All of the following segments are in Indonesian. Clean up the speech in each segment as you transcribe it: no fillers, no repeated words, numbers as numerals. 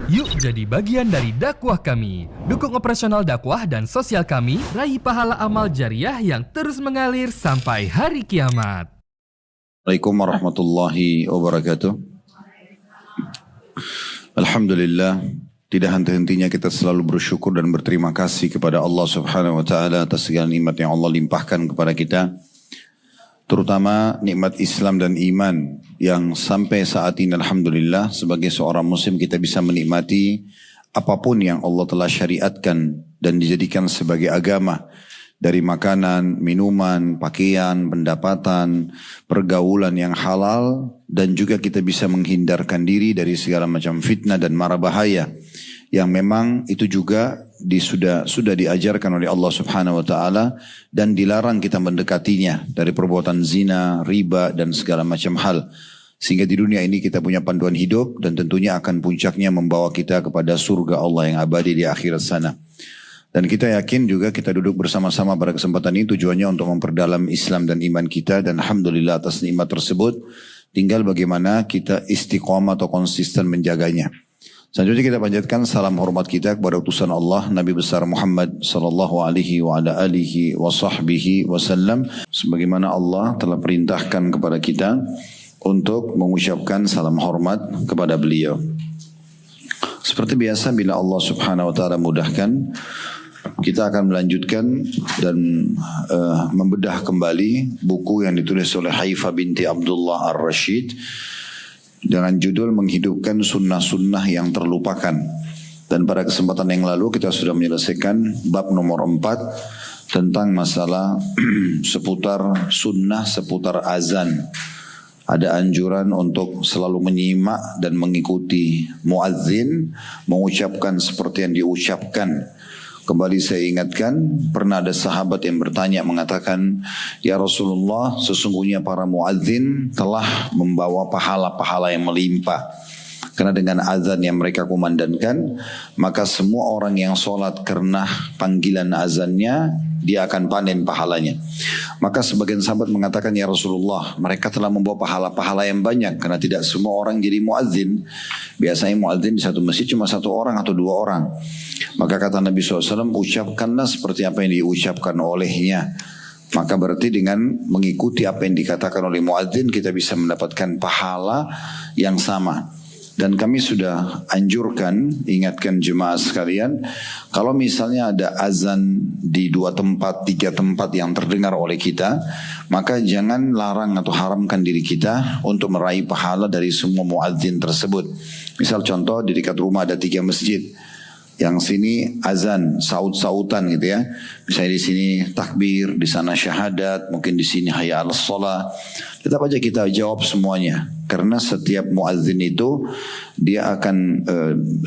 Yuk jadi bagian dari dakwah kami. Dukung operasional dakwah dan sosial kami, raih pahala amal jariah yang terus mengalir sampai hari kiamat. Assalamualaikum warahmatullahi wabarakatuh. Alhamdulillah, tidak henti-hentinya kita selalu bersyukur dan berterima kasih kepada Allah Subhanahu wa taala atas segala nikmat yang Allah limpahkan kepada kita. Terutama nikmat Islam dan iman yang sampai saat ini alhamdulillah sebagai seorang muslim kita bisa menikmati apapun yang Allah telah syariatkan dan dijadikan sebagai agama. Dari makanan, minuman, pakaian, pendapatan, pergaulan yang halal, dan juga kita bisa menghindarkan diri dari segala macam fitnah dan mara bahaya yang memang itu juga sudah diajarkan oleh Allah Subhanahu wa taala dan dilarang kita mendekatinya dari perbuatan zina, riba dan segala macam hal. Sehingga di dunia ini kita punya panduan hidup dan tentunya akan puncaknya membawa kita kepada surga Allah yang abadi di akhirat sana. Dan kita yakin juga kita duduk bersama-sama pada kesempatan ini tujuannya untuk memperdalam Islam dan iman kita. Dan alhamdulillah atas nikmat tersebut. Tinggal bagaimana kita istiqomah atau konsisten menjaganya. Selanjutnya kita panjatkan salam hormat kita kepada utusan Allah Nabi besar Muhammad sallallahu alaihi wa ala alihi wa sahbihi wasallam. Sebagaimana Allah telah perintahkan kepada kita untuk mengucapkan salam hormat kepada beliau. Seperti biasa bila Allah Subhanahu wa taala mudahkan, kita akan melanjutkan dan membedah kembali buku yang ditulis oleh Haifa binti Abdullah Ar-Rashid dengan judul Menghidupkan Sunnah-Sunnah yang Terlupakan. Dan pada kesempatan yang lalu kita sudah menyelesaikan bab nomor 4 tentang masalah seputar sunnah, seputar azan. Ada anjuran untuk selalu menyimak dan mengikuti muadzin mengucapkan seperti yang diucapkan. Kembali saya ingatkan, pernah ada sahabat yang bertanya mengatakan, "Ya Rasulullah, sesungguhnya para muadzin telah membawa pahala-pahala yang melimpah. Karena dengan azan yang mereka kumandangkan, maka semua orang yang sholat karena panggilan azannya, dia akan panen pahalanya." Maka sebagian sahabat mengatakan, "Ya Rasulullah, mereka telah membawa pahala-pahala yang banyak karena tidak semua orang jadi muadzin. Biasanya muadzin di satu masjid cuma satu orang atau dua orang." Maka kata Nabi SAW, "Ucapkanlah seperti apa yang diucapkan olehnya." Maka berarti dengan mengikuti apa yang dikatakan oleh muadzin kita bisa mendapatkan pahala yang sama. Dan kami sudah anjurkan, ingatkan jemaah sekalian, kalau misalnya ada azan di 2 tempat, 3 tempat yang terdengar oleh kita, maka jangan larang atau haramkan diri kita untuk meraih pahala dari semua muadzin tersebut. Misal contoh di dekat rumah ada 3 masjid. Yang sini azan, saut-sautan gitu ya. Misalnya di sini takbir, di sana syahadat, mungkin di sini hayya 'alas shalah. Tetap aja kita jawab semuanya. Karena setiap muadzin itu dia akan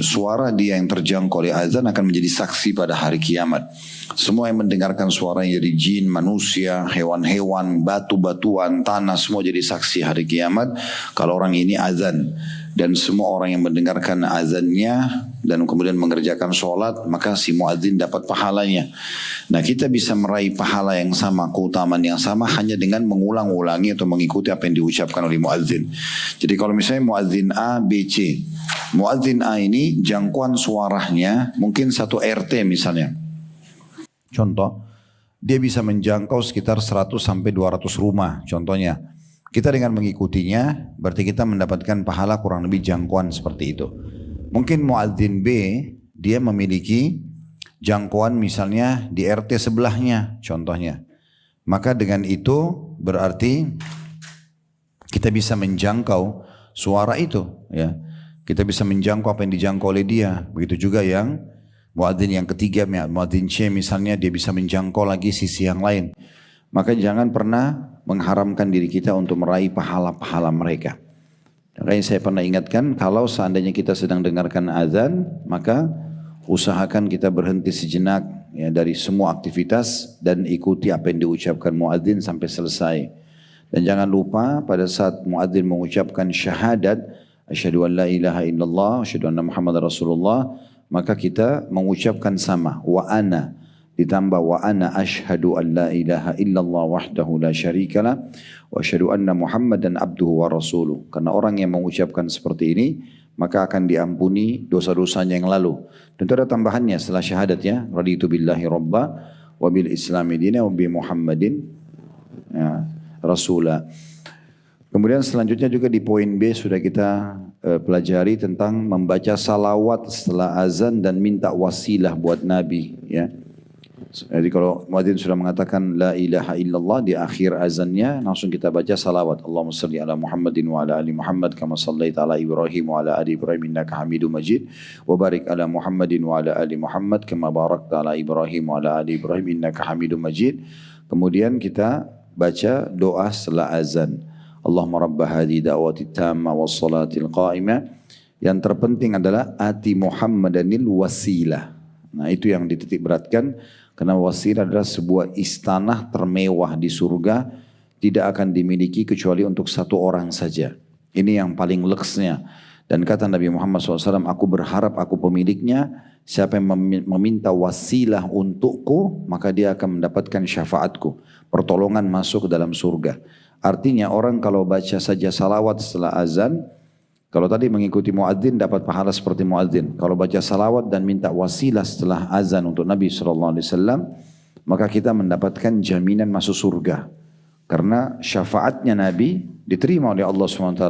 suara dia yang terjangkau oleh azan akan menjadi saksi pada hari kiamat. Semua yang mendengarkan suara yang jadi jin, manusia, hewan-hewan, batu-batuan, tanah semua jadi saksi hari kiamat kalau orang ini azan. Dan semua orang yang mendengarkan azannya dan kemudian mengerjakan sholat, maka si muadzin dapat pahalanya. Nah, kita bisa meraih pahala yang sama, keutamaan yang sama hanya dengan mengulang-ulangi atau mengikuti apa yang diucapkan oleh muadzin. Jadi kalau misalnya muadzin A, B, C, muadzin A ini jangkauan suaranya mungkin 1 RT misalnya. Contoh, dia bisa menjangkau sekitar 100 sampai 200 rumah contohnya. Kita dengan mengikutinya berarti kita mendapatkan pahala kurang lebih jangkauan seperti itu. Mungkin muadzin B dia memiliki jangkauan misalnya di RT sebelahnya contohnya. Maka dengan itu berarti kita bisa menjangkau suara itu ya. Kita bisa menjangkau apa yang dijangkau oleh dia. Begitu juga yang muadzin yang ketiga, muadzin C misalnya, dia bisa menjangkau lagi sisi yang lain. Maka jangan pernah mengharamkan diri kita untuk meraih pahala-pahala mereka. Makanya saya pernah ingatkan, kalau seandainya kita sedang dengarkan azan, maka usahakan kita berhenti sejenak ya, dari semua aktivitas dan ikuti apa yang diucapkan muadzin sampai selesai. Dan jangan lupa pada saat muadzin mengucapkan syahadat, asyhadu an la ilaha illallah, asyhadu anna Muhammadar Rasulullah, maka kita mengucapkan sama, wa ana. Ditambah wa ana asyhadu an la ilaha illallah wahdahu la syarikalah wa asyhadu anna Muhammadan abduhu wa rasuluh. Karena orang yang mengucapkan seperti ini maka akan diampuni dosa-dosanya yang lalu. Tentu ada tambahannya setelah syahadat ya. Raditu billahi robba wa bil islami dina wa bi Muhammadin ya, rasulah. Kemudian selanjutnya juga di poin B sudah kita pelajari tentang membaca salawat setelah azan dan minta wasilah buat Nabi ya. Jadi kalau muadzin sudah mengatakan la ilaha illallah di akhir azannya langsung kita baca salawat. Allahumma salli ala Muhammadin wa ala ali Muhammad kama sallaita ala Ibrahim wa ala ali Ibrahim innaka Hamidum Majid wa barik ala Muhammadin wa ala ali Muhammad kama barakta ala Ibrahim wa ala ali Ibrahim innaka Hamidum Majid. Kemudian kita baca doa setelah azan. Allahumma rabba hadhi da'wati tamma was salatil qa'imah. Yang terpenting adalah ati Muhammadanil wasilah. Nah itu yang dititik beratkan karena wasilah adalah sebuah istana termewah di surga, tidak akan dimiliki kecuali untuk satu orang saja. Ini yang paling leksnya. Dan kata Nabi Muhammad SAW, aku berharap aku pemiliknya, siapa yang meminta wasilah untukku, maka dia akan mendapatkan syafaatku, pertolongan masuk ke dalam surga. Artinya orang kalau baca saja salawat setelah azan, kalau tadi mengikuti muadzin dapat pahala seperti muadzin. Kalau baca salawat dan minta wasilah setelah azan untuk Nabi SAW, maka kita mendapatkan jaminan masuk surga. Karena syafaatnya Nabi diterima oleh Allah SWT.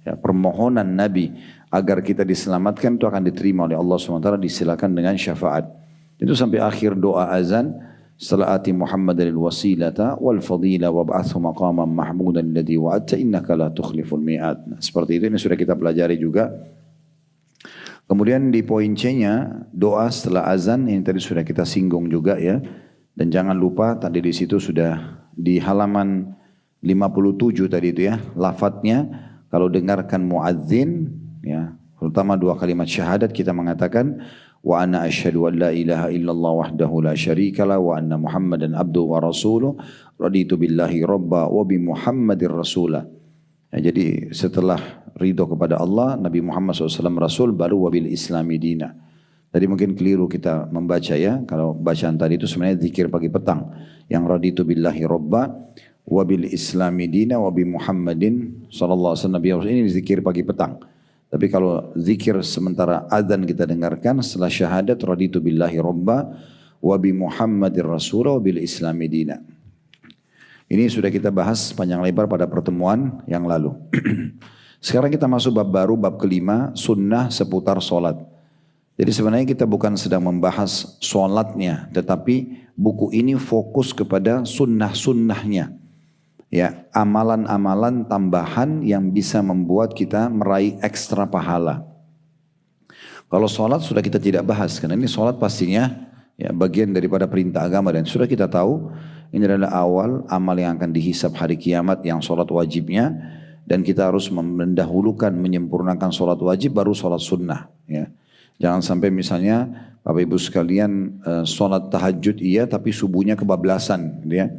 Ya, permohonan Nabi agar kita diselamatkan itu akan diterima oleh Allah SWT, disilakan dengan syafaat. Itu sampai akhir doa azan. Setelah ati Muhammad al wasilata wal fadila wab'athu maqaman mahmudan alladhi wa'adta innaka la tukhliful mi'ad. Nah, seperti itu ini sudah kita pelajari juga. Kemudian di poin C-nya doa setelah azan ini tadi sudah kita singgung juga ya. Dan jangan lupa tadi di situ sudah di halaman 57 tadi itu ya, lafadznya kalau dengarkan muadzin ya, terutama dua kalimat syahadat kita mengatakan wa ana asyhadu an la ilaha illallah wahdahu la syarikalah wa anna Muhammadan abduhu wa rasuluh raditu billahi robba wa bi Muhammadir rasulah. Ya, jadi setelah ridho kepada Allah, Nabi Muhammad SAW Rasul, baru wabil islami dina. Tadi mungkin keliru kita membaca ya, kalau bacaan tadi itu sebenarnya zikir pagi petang. Yang raditu billahi robba wabil islami dina wa bi Muhammadin SAW, ini zikir pagi petang. Tapi kalau zikir sementara adzan kita dengarkan setelah syahadat raditu billahi robba wa bi Muhammadir rasulah wa bil islami dina. Ini sudah kita bahas panjang lebar pada pertemuan yang lalu. Sekarang kita masuk bab baru, bab kelima, sunnah seputar solat. Jadi sebenarnya kita bukan sedang membahas solatnya, tetapi buku ini fokus kepada sunnah-sunnahnya. Ya, amalan-amalan tambahan yang bisa membuat kita meraih ekstra pahala. Kalau sholat sudah kita tidak bahas, karena ini sholat pastinya ya, bagian daripada perintah agama dan sudah kita tahu ini adalah awal amal yang akan dihisab hari kiamat yang sholat wajibnya dan kita harus mendahulukan menyempurnakan sholat wajib baru sholat sunnah. Ya. Jangan sampai misalnya Bapak Ibu sekalian sholat tahajud iya tapi subuhnya kebablasan, gitu ya.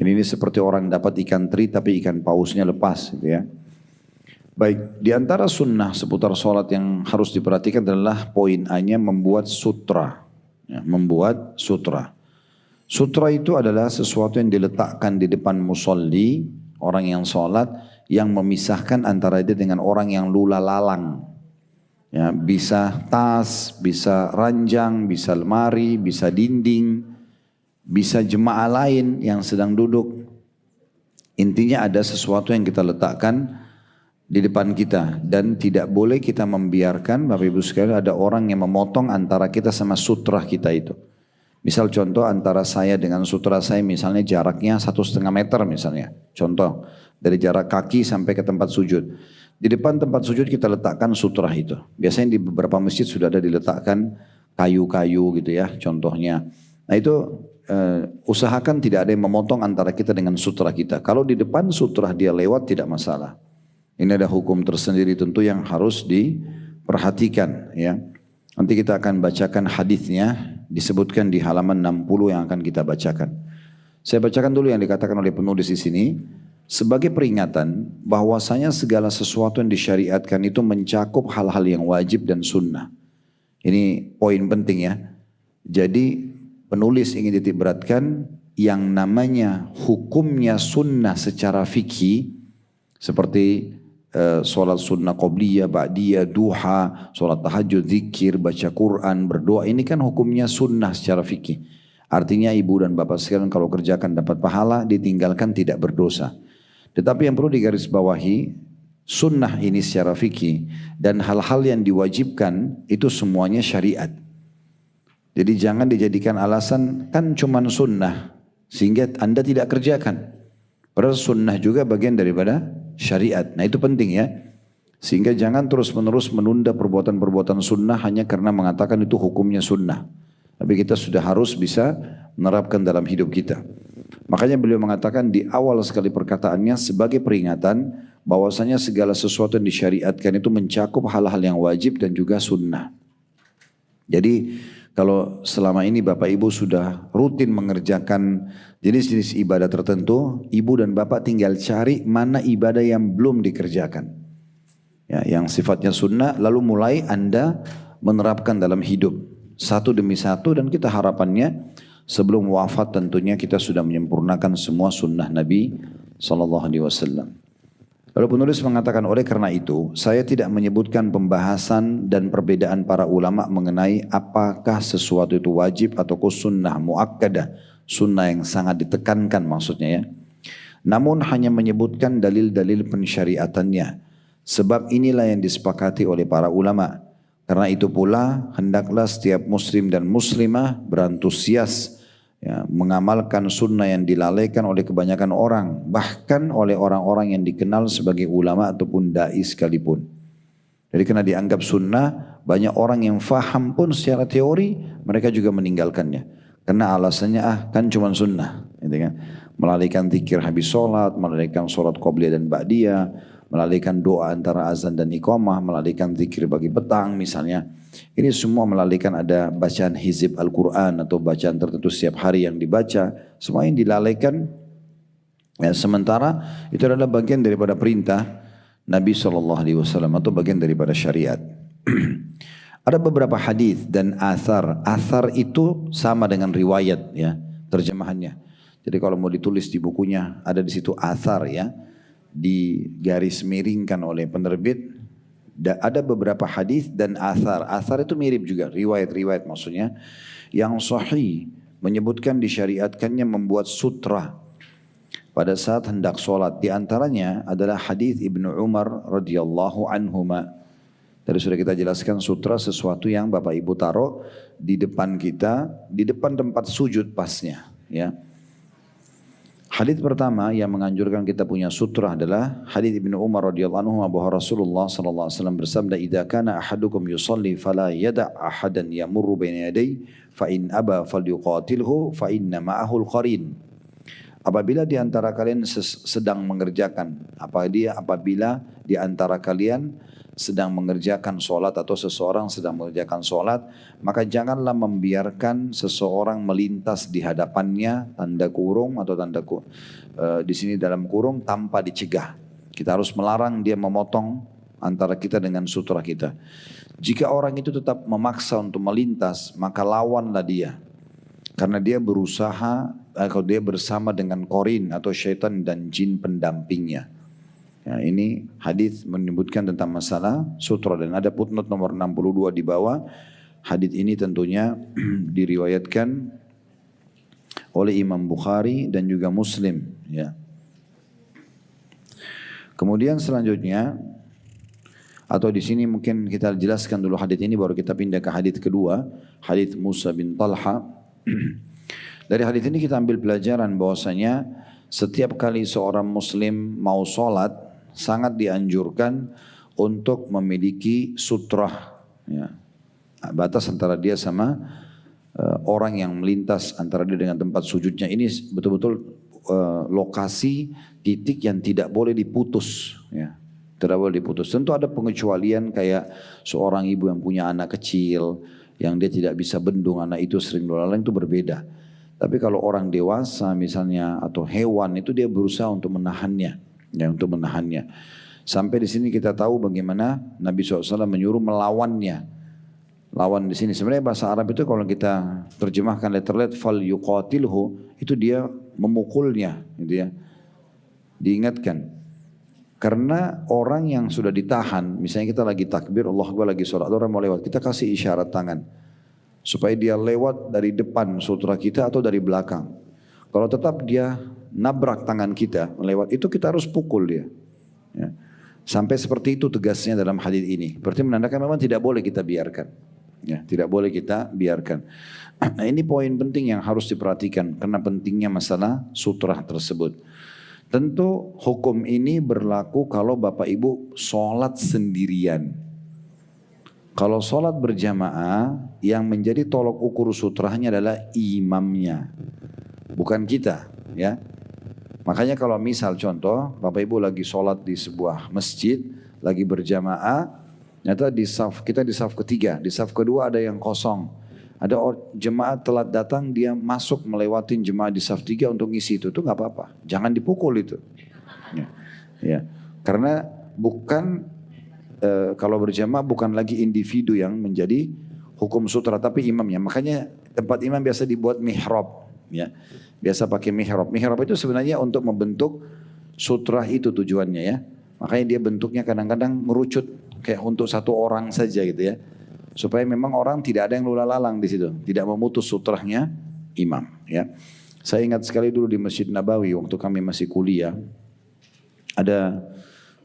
Ini seperti orang dapat ikan teri tapi ikan pausnya lepas gitu ya. Baik, di antara sunnah seputar sholat yang harus diperhatikan adalah poin A-nya membuat sutra. Ya, membuat sutra. Sutra itu adalah sesuatu yang diletakkan di depan musolli, orang yang sholat, yang memisahkan antara dia dengan orang yang lula lalang. Ya, bisa tas, bisa ranjang, bisa lemari, bisa dinding, bisa jemaah lain yang sedang duduk. Intinya ada sesuatu yang kita letakkan di depan kita dan tidak boleh kita membiarkan Bapak Ibu sekalian ada orang yang memotong antara kita sama sutra kita itu. Misal contoh antara saya dengan sutra saya misalnya jaraknya 1,5 meter misalnya. Contoh dari jarak kaki sampai ke tempat sujud. Di depan tempat sujud kita letakkan sutra itu. Biasanya di beberapa masjid sudah ada diletakkan kayu-kayu gitu ya contohnya. Nah itu usahakan tidak ada yang memotong antara kita dengan sutra kita. Kalau di depan sutra dia lewat tidak masalah. Ini ada hukum tersendiri tentu yang harus diperhatikan ya. Nanti kita akan bacakan hadisnya disebutkan di halaman 60 yang akan kita bacakan. Saya bacakan dulu yang dikatakan oleh penulis di sini sebagai peringatan bahwasanya segala sesuatu yang disyariatkan itu mencakup hal-hal yang wajib dan sunnah. Ini poin penting ya. Jadi penulis ingin titik beratkan yang namanya hukumnya sunnah secara fikih seperti sholat sunnah qobliyah, ba'diyah, duha, sholat tahajud, zikir, baca Quran, berdoa. Ini kan hukumnya sunnah secara fikih. Artinya ibu dan bapak sekalian kalau kerjakan dapat pahala, ditinggalkan tidak berdosa. Tetapi yang perlu digarisbawahi, sunnah ini secara fikih dan hal-hal yang diwajibkan itu semuanya syariat. Jadi jangan dijadikan alasan kan cuman sunnah sehingga Anda tidak kerjakan. Padahal sunnah juga bagian daripada syariat. Nah itu penting ya. Sehingga jangan terus-menerus menunda perbuatan-perbuatan sunnah hanya karena mengatakan itu hukumnya sunnah. Tapi kita sudah harus bisa menerapkan dalam hidup kita. Makanya beliau mengatakan di awal sekali perkataannya sebagai peringatan bahwasanya segala sesuatu yang disyariatkan itu mencakup hal-hal yang wajib dan juga sunnah. Jadi kalau selama ini Bapak Ibu sudah rutin mengerjakan jenis-jenis ibadah tertentu, Ibu dan Bapak tinggal cari mana ibadah yang belum dikerjakan. Ya, yang sifatnya sunnah, lalu mulai Anda menerapkan dalam hidup. Satu demi satu dan kita harapannya sebelum wafat tentunya kita sudah menyempurnakan semua sunnah Nabi SAW. Lalu penulis mengatakan oleh karena itu saya tidak menyebutkan pembahasan dan perbedaan para ulama mengenai apakah sesuatu itu wajib atau sunnah muakkadah, sunnah yang sangat ditekankan maksudnya ya. Namun hanya menyebutkan dalil-dalil pensyariatannya. Sebab inilah yang disepakati oleh para ulama. Karena itu pula hendaklah setiap muslim dan muslimah berantusias ya, mengamalkan sunnah yang dilalaikan oleh kebanyakan orang, bahkan oleh orang-orang yang dikenal sebagai ulama ataupun dai sekalipun. Jadi karena dianggap sunnah, banyak orang yang faham pun secara teori mereka juga meninggalkannya. Karena alasannya kan cuma sunnah, gitu kan? Melalaikan zikir habis sholat, melalaikan sholat qobliyah dan ba'diyah, melalaikan doa antara azan dan iqamah, melalaikan zikir bagi petang misalnya. Ini semua melalaikan ada bacaan hizib Al-Quran atau bacaan tertentu setiap hari yang dibaca. Semua yang dilalaikan. Ya, sementara itu adalah bagian daripada perintah Nabi SAW atau bagian daripada syariat. Ada beberapa hadis dan athar. Athar itu sama dengan riwayat ya terjemahannya. Jadi kalau mau ditulis di bukunya ada di situ athar ya. Digaris miringkan oleh penerbit. Ada beberapa hadis dan athar. Athar itu mirip juga, riwayat-riwayat maksudnya. Yang sahih menyebutkan disyariatkannya membuat sutra pada saat hendak sholat. Di antaranya adalah hadis Ibnu Umar radhiyallahu anhuma. Tadi sudah kita jelaskan sutra sesuatu yang Bapak Ibu taruh di depan kita, di depan tempat sujud pasnya. Ya. Hadis pertama yang menganjurkan kita punya sutra adalah hadis Ibnu Umar radhiyallahu anhu bahwa Rasulullah sallallahu alaihi wasallam bersabda, "Idza kana ahadukum yusalli fala yada' ahadan yamurru baina yadayhi fa in aba falyuqatilhu fa inna ma'ahu al-qarin." Apabila di antara kalian sedang mengerjakan, apabila di antara kalian sedang mengerjakan solat atau seseorang sedang mengerjakan solat, maka janganlah membiarkan seseorang melintas di hadapannya, tanda kurung atau di sini dalam kurung tanpa dicegah. Kita harus melarang dia memotong antara kita dengan sutra kita. Jika orang itu tetap memaksa untuk melintas, maka lawanlah dia. Karena dia berusaha, kalau dia bersama dengan korin atau syaitan dan jin pendampingnya. Ya, ini hadis menyebutkan tentang masalah sutra dan ada footnote nomor 62 di bawah. Hadis ini tentunya diriwayatkan oleh Imam Bukhari dan juga Muslim. Ya. Kemudian selanjutnya, atau di sini mungkin kita jelaskan dulu hadis ini baru kita pindah ke hadis kedua, hadis Musa bin Talha. Dari hadis ini kita ambil pelajaran bahwasanya setiap kali seorang Muslim mau sholat sangat dianjurkan untuk memiliki sutra, ya, batas antara dia sama orang yang melintas antara dia dengan tempat sujudnya. Ini betul-betul lokasi titik yang tidak boleh diputus, ya, tidak boleh diputus. Tentu ada pengecualian kayak seorang ibu yang punya anak kecil yang dia tidak bisa bendung anak itu sering lalang, itu berbeda. Tapi kalau orang dewasa misalnya atau hewan itu dia berusaha untuk menahannya. Ya, untuk menahannya. Sampai di sini kita tahu bagaimana Nabi SAW menyuruh melawannya. Lawan di sini sebenarnya bahasa Arab itu kalau kita terjemahkan letter fal yuqatilhu itu dia memukulnya, gitu ya. Diingatkan. Karena orang yang sudah ditahan, misalnya kita lagi takbir, Allah Akbar lagi sholat, orang mau lewat, kita kasih isyarat tangan. Supaya dia lewat dari depan sutra kita atau dari belakang. Kalau tetap dia nabrak tangan kita melewat, itu kita harus pukul dia. Ya. Sampai seperti itu tegasnya dalam hadis ini. Berarti menandakan memang tidak boleh kita biarkan. Ya, tidak boleh kita biarkan. Nah, ini poin penting yang harus diperhatikan karena pentingnya masalah sutra tersebut. Tentu hukum ini berlaku kalau Bapak Ibu sholat sendirian. Kalau sholat berjamaah, yang menjadi tolok ukur sutrahnya adalah imamnya, bukan kita. Ya, makanya kalau misal contoh, Bapak Ibu lagi sholat di sebuah masjid, lagi berjamaah, ternyata kita di saf ketiga, di saf kedua ada yang kosong. Ada jemaah telat datang, dia masuk melewatin jemaah di saf 3 untuk ngisi itu nggak apa-apa. Jangan dipukul itu. Ya. Karena bukan kalau berjamaah bukan lagi individu yang menjadi hukum sutra, tapi imamnya. Makanya tempat imam biasa dibuat mihrab. Ya. Biasa pakai mihrab. Mihrab itu sebenarnya untuk membentuk sutra itu tujuannya ya. Makanya dia bentuknya kadang-kadang merucut kayak untuk satu orang saja gitu ya. Supaya memang orang tidak ada yang lula lalang di situ, tidak memutus sutrahnya imam. Ya, saya ingat sekali dulu di Masjid Nabawi waktu kami masih kuliah, ada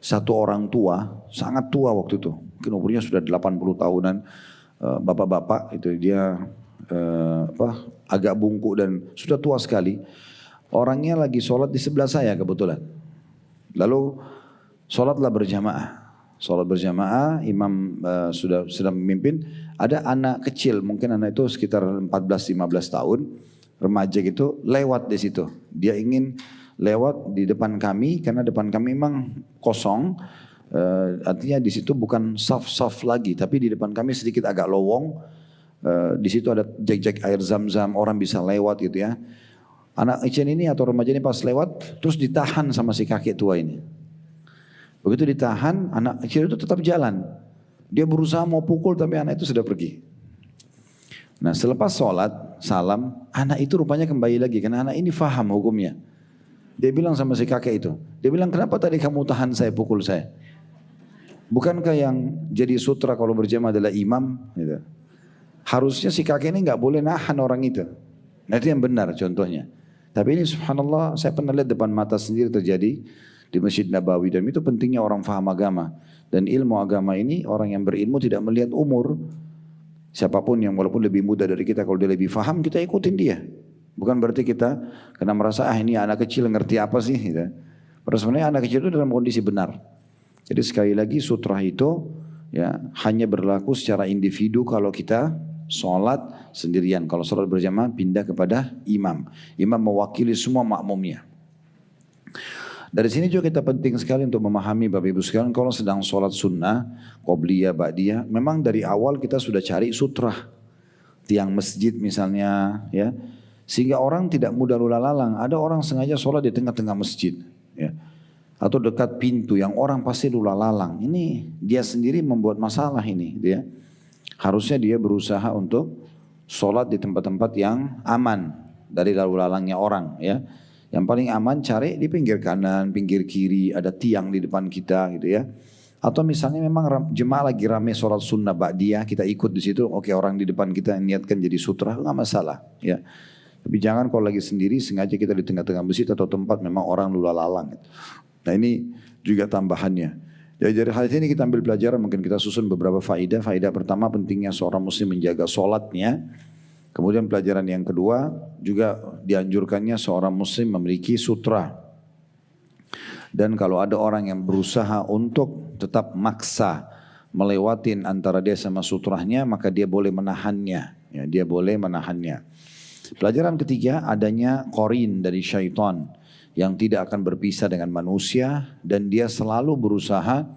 satu orang tua, sangat tua waktu itu, mungkin umurnya sudah 80 tahunan, bapak-bapak itu dia agak bungkuk dan sudah tua sekali. Orangnya lagi sholat di sebelah saya kebetulan. Lalu sholatlah berjamaah. Sholat berjamaah, imam sudah memimpin, ada anak kecil, mungkin anak itu sekitar 14-15 tahun, remaja gitu, lewat di situ. Dia ingin lewat di depan kami, karena depan kami memang kosong, artinya di situ bukan saf-saf lagi, tapi di depan kami sedikit agak lowong, di situ ada jak-jak air zam-zam, orang bisa lewat gitu ya. Anak kecil ini atau remaja ini pas lewat, terus ditahan sama si kakek tua ini. Begitu ditahan, anak kecil itu tetap jalan. Dia berusaha mau pukul tapi anak itu sudah pergi. Nah selepas sholat, salam, anak itu rupanya kembali lagi. Karena anak ini faham hukumnya. Dia bilang sama si kakek itu. Dia bilang, kenapa tadi kamu tahan saya, pukul saya? Bukankah yang jadi sutra kalau berjamaah adalah imam? Gitu. Harusnya si kakek ini gak boleh nahan orang itu. Nah itu yang benar contohnya. Tapi ini subhanallah, saya pernah lihat depan mata sendiri terjadi di Masjid Nabawi, dan itu pentingnya orang faham agama. Dan ilmu agama ini orang yang berilmu tidak melihat umur. Siapapun yang walaupun lebih muda dari kita, kalau dia lebih faham kita ikutin dia. Bukan berarti kita kena merasa ini anak kecil ngerti apa sih gitu. Padahal sebenarnya anak kecil itu dalam kondisi benar. Jadi sekali lagi sutra itu ya hanya berlaku secara individu kalau kita sholat sendirian. Kalau sholat berjamaah pindah kepada imam. Imam mewakili semua makmumnya. Dari sini juga kita penting sekali untuk memahami Bapak Ibu sekalian, kalau sedang sholat sunnah, qobliyah, ba'diyah, memang dari awal kita sudah cari sutra. Tiang masjid misalnya ya. Sehingga orang tidak mudah lula lalang. Ada orang sengaja sholat di tengah-tengah masjid. Ya. Atau dekat pintu yang orang pasti lula lalang. Ini dia sendiri membuat masalah ini. Dia. Harusnya dia berusaha untuk sholat di tempat-tempat yang aman dari lalu lalangnya orang ya. Yang paling aman cari di pinggir kanan, pinggir kiri, ada tiang di depan kita gitu ya. Atau misalnya memang jemaah lagi rame sholat sunnah ba'diyah, kita ikut di situ, oke orang di depan kita niatkan jadi sutra, nggak masalah ya. Tapi jangan kalau lagi sendiri sengaja kita di tengah-tengah masjid atau tempat memang orang lula lalang. Nah ini juga tambahannya. Jadi dari hal ini kita ambil pelajaran, mungkin kita susun beberapa faedah. Faedah pertama pentingnya seorang muslim menjaga sholatnya. Kemudian pelajaran yang kedua juga dianjurkannya seorang muslim memiliki sutra. Dan kalau ada orang yang berusaha untuk tetap maksa melewatin antara dia sama sutrahnya, maka dia boleh menahannya. Ya, dia boleh menahannya. Pelajaran ketiga adanya qarin dari syaitan yang tidak akan berpisah dengan manusia dan dia selalu berusaha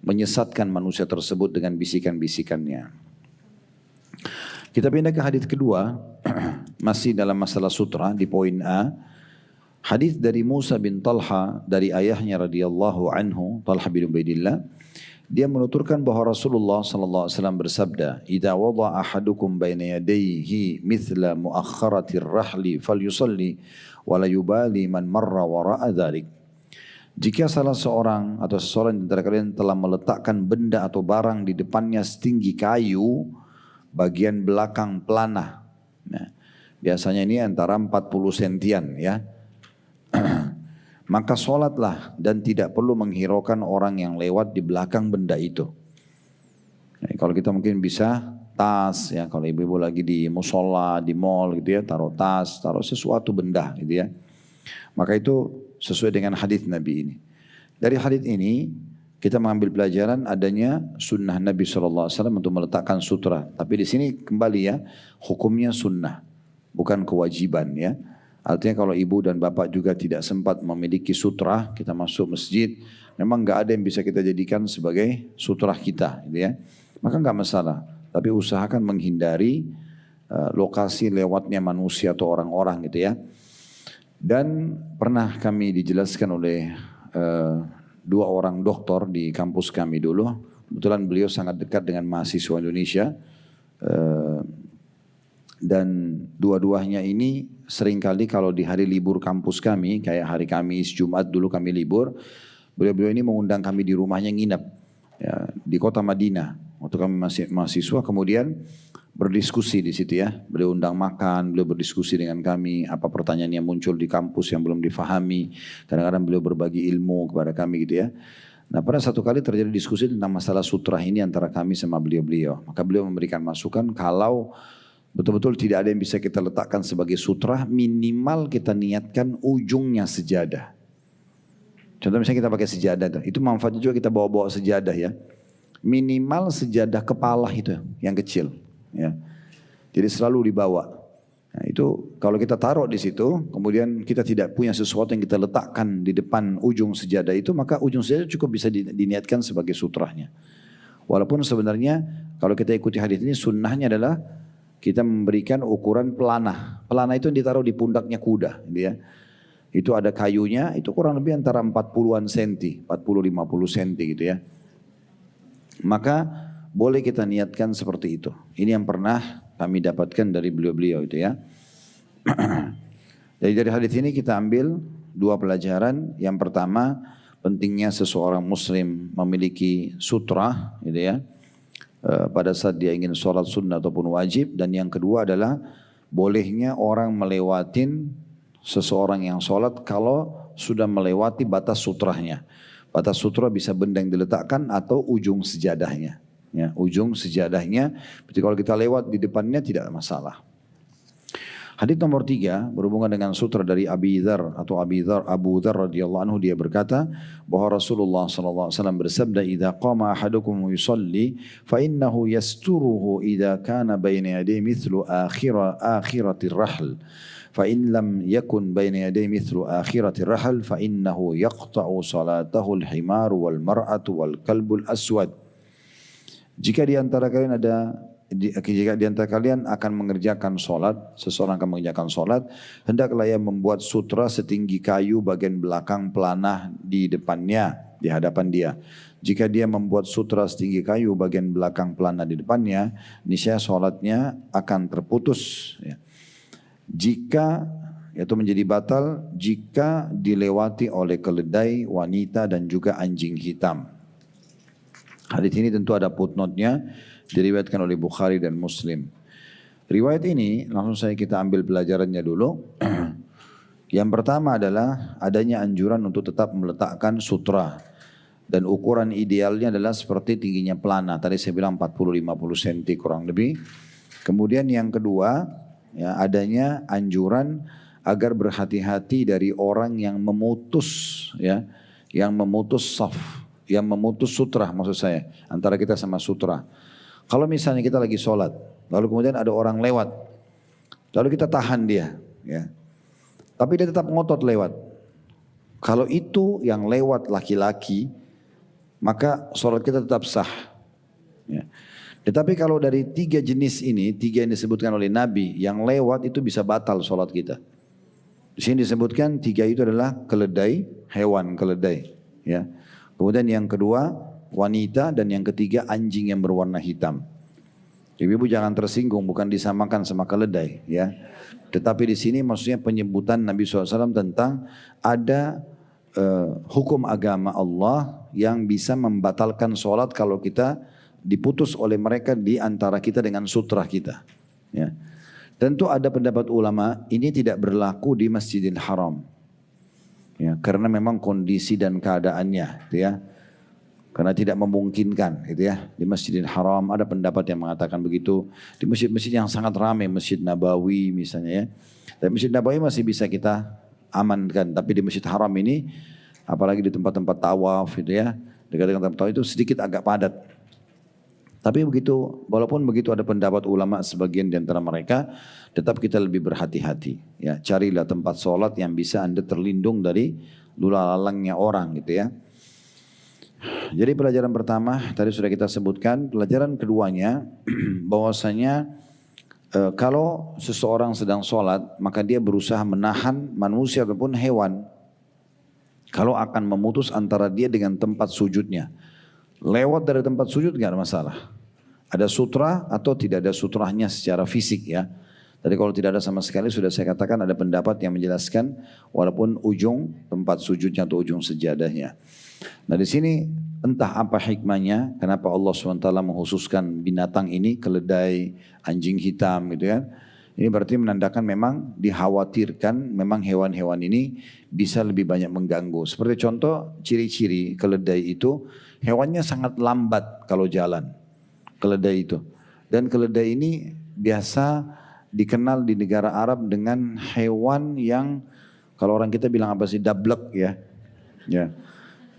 menyesatkan manusia tersebut dengan bisikan-bisikannya. Kita pindah ke hadis kedua, masih dalam masalah sutra di poin A. Hadis dari Musa bin Talha dari ayahnya radhiyallahu anhu, Talha bin Ubaidillah. Dia menuturkan bahwa Rasulullah sallallahu alaihi wasallam bersabda, "Idza wada'a ahadukum baina yadayhi mithla muakhkharatir rahli falyusalli wa la yubali man marra wara'a dzalik." Jika salah seorang atau seseorang di antara kalian telah meletakkan benda atau barang di depannya setinggi kayu, bagian belakang pelana. Nah, biasanya ini antara 40 sentian ya. Maka sholatlah dan tidak perlu menghiraukan orang yang lewat di belakang benda itu. Nah, kalau kita mungkin bisa tas ya, kalau ibu-ibu lagi di musola, di mall gitu ya, taruh tas, taruh sesuatu benda gitu ya. Maka itu sesuai dengan hadis Nabi ini. Dari hadis ini kita mengambil pelajaran adanya sunnah Nabi SAW untuk meletakkan sutra. Tapi di sini kembali ya, hukumnya sunnah, bukan kewajiban ya. Artinya kalau ibu dan bapak juga tidak sempat memiliki sutra, kita masuk masjid, memang nggak ada yang bisa kita jadikan sebagai sutra kita, gitu ya. Maka nggak masalah. Tapi usahakan menghindari lokasi lewatnya manusia atau orang-orang gitu ya. Dan pernah kami dijelaskan oleh dua orang doktor di kampus kami dulu. Kebetulan beliau sangat dekat dengan mahasiswa Indonesia. Dan dua-duanya ini seringkali kalau di hari libur kampus kami, kayak hari Kamis, Jumat dulu kami libur, beliau-beliau ini mengundang kami di rumahnya nginep ya, di kota Madinah. Waktu kami masih mahasiswa, kemudian berdiskusi di situ ya. Beliau undang makan, beliau berdiskusi dengan kami, apa pertanyaan yang muncul di kampus yang belum difahami. Kadang-kadang beliau berbagi ilmu kepada kami gitu ya. Nah, pada satu kali terjadi diskusi tentang masalah sutra ini antara kami sama beliau-beliau. Maka beliau memberikan masukan kalau betul-betul tidak ada yang bisa kita letakkan sebagai sutra, minimal kita niatkan ujungnya sejadah. Contoh misalnya kita pakai sejadah, itu manfaatnya juga kita bawa-bawa sejadah ya. Minimal sejadah kepala itu yang kecil. Ya. Jadi selalu dibawa. Nah, itu kalau kita taruh di situ, kemudian kita tidak punya sesuatu yang kita letakkan di depan ujung sejadah itu, maka ujung sejadah cukup bisa diniatkan sebagai sutrahnya. Walaupun sebenarnya kalau kita ikuti hadis ini, sunnahnya adalah kita memberikan ukuran pelana. Pelana itu yang ditaruh di pundaknya kuda. Gitu ya. Itu ada kayunya, itu kurang lebih antara 40-an senti, 40-50 senti gitu ya. Maka boleh kita niatkan seperti itu. Ini yang pernah kami dapatkan dari beliau-beliau itu ya. Jadi dari hadis ini kita ambil dua pelajaran. Yang pertama, pentingnya seseorang muslim memiliki sutra gitu ya. Pada saat dia ingin sholat sunnah ataupun wajib. Dan yang kedua adalah bolehnya orang melewatin seseorang yang sholat kalau sudah melewati batas sutrahnya. Batas sutra bisa benda yang diletakkan atau ujung sejadahnya. Ya, ujung sejadahnya, berarti kalau kita lewat di depannya tidak masalah. Hadits nomor 3 berhubungan dengan sutra dari Abu Dzar radhiyallahu anhu, dia berkata bahwa Rasulullah sallallahu alaihi wasallam bersabda, "Idza qama ahadukum yusalli fa innahu yasturuhu idza kana baina yadayhi mithlu akhiratir rahl." فإن لم يكن بين يديه مثل آخرة الرحل فإنه يقطع صلاته الحمار والمرأة والكلب الأسود. Jika di antara kalian akan mengerjakan solat, seseorang akan mengerjakan solat, hendaklah ia membuat sutra setinggi kayu bagian belakang pelana di depannya, di hadapan dia. Jika dia membuat sutra setinggi kayu bagian belakang pelana di depannya, niscaya solatnya akan terputus. Ya. Jika itu menjadi batal jika dilewati oleh keledai, wanita dan juga anjing hitam. Hadis ini tentu ada footnote-nya, diriwayatkan oleh Bukhari dan Muslim. Riwayat ini langsung kita ambil pelajarannya dulu. Yang pertama adalah adanya anjuran untuk tetap meletakkan sutra. Dan ukuran idealnya adalah seperti tingginya pelana. Tadi saya bilang 40-50 cm kurang lebih. Kemudian yang kedua, ya, adanya anjuran agar berhati-hati dari orang yang memutus, ya, yang memutus saf, yang memutus sutra maksud saya, antara kita sama sutra. Kalau misalnya kita lagi sholat, lalu kemudian ada orang lewat, lalu kita tahan dia, ya, tapi dia tetap ngotot lewat. Kalau itu yang lewat laki-laki, maka sholat kita tetap sah. Ya. Tetapi kalau dari 3 jenis ini, 3 yang disebutkan oleh Nabi, yang lewat itu bisa batal sholat kita. Di sini disebutkan 3 itu adalah keledai, hewan keledai. Ya. Kemudian yang kedua wanita, dan yang ketiga anjing yang berwarna hitam. Ibu jangan tersinggung, bukan disamakan sama keledai. Ya. Tetapi di sini maksudnya penyebutan Nabi SAW tentang ada hukum agama Allah yang bisa membatalkan sholat kalau kita diputus oleh mereka di antara kita dengan sutra kita. Ya. Tentu ada pendapat ulama ini tidak berlaku di Masjidil Haram. Ya, karena memang kondisi dan keadaannya, gitu ya. Karena tidak memungkinkan, gitu ya. Di Masjidil Haram ada pendapat yang mengatakan begitu. Di masjid-masjid yang sangat ramai, Masjid Nabawi misalnya ya. Dan Masjid Nabawi masih bisa kita amankan, tapi di Masjid Haram ini, apalagi di tempat-tempat tawaf, gitu ya, dekat dengan tempat tawaf itu sedikit agak padat. Tapi begitu, walaupun begitu ada pendapat ulama sebagian di antara mereka, tetap kita lebih berhati-hati. Ya, carilah tempat sholat yang bisa Anda terlindung dari lulalangnya orang, gitu ya. Jadi pelajaran pertama tadi sudah kita sebutkan. Pelajaran keduanya bahwasanya kalau seseorang sedang sholat, maka dia berusaha menahan manusia ataupun hewan kalau akan memutus antara dia dengan tempat sujudnya. Lewat dari tempat sujud gak ada masalah. Ada sutra atau tidak ada sutranya secara fisik ya. Tadi kalau tidak ada sama sekali sudah saya katakan ada pendapat yang menjelaskan walaupun ujung tempat sujudnya atau ujung sejadahnya. Nah di sini entah apa hikmahnya kenapa Allah SWT menghususkan binatang ini, keledai, anjing hitam gitu ya. Ini berarti menandakan memang dikhawatirkan memang hewan-hewan ini bisa lebih banyak mengganggu. Seperti contoh ciri-ciri keledai itu hewannya sangat lambat kalau jalan. Keledai itu. Dan keledai ini biasa dikenal di negara Arab dengan hewan yang kalau orang kita bilang apa sih dablek ya. Ya.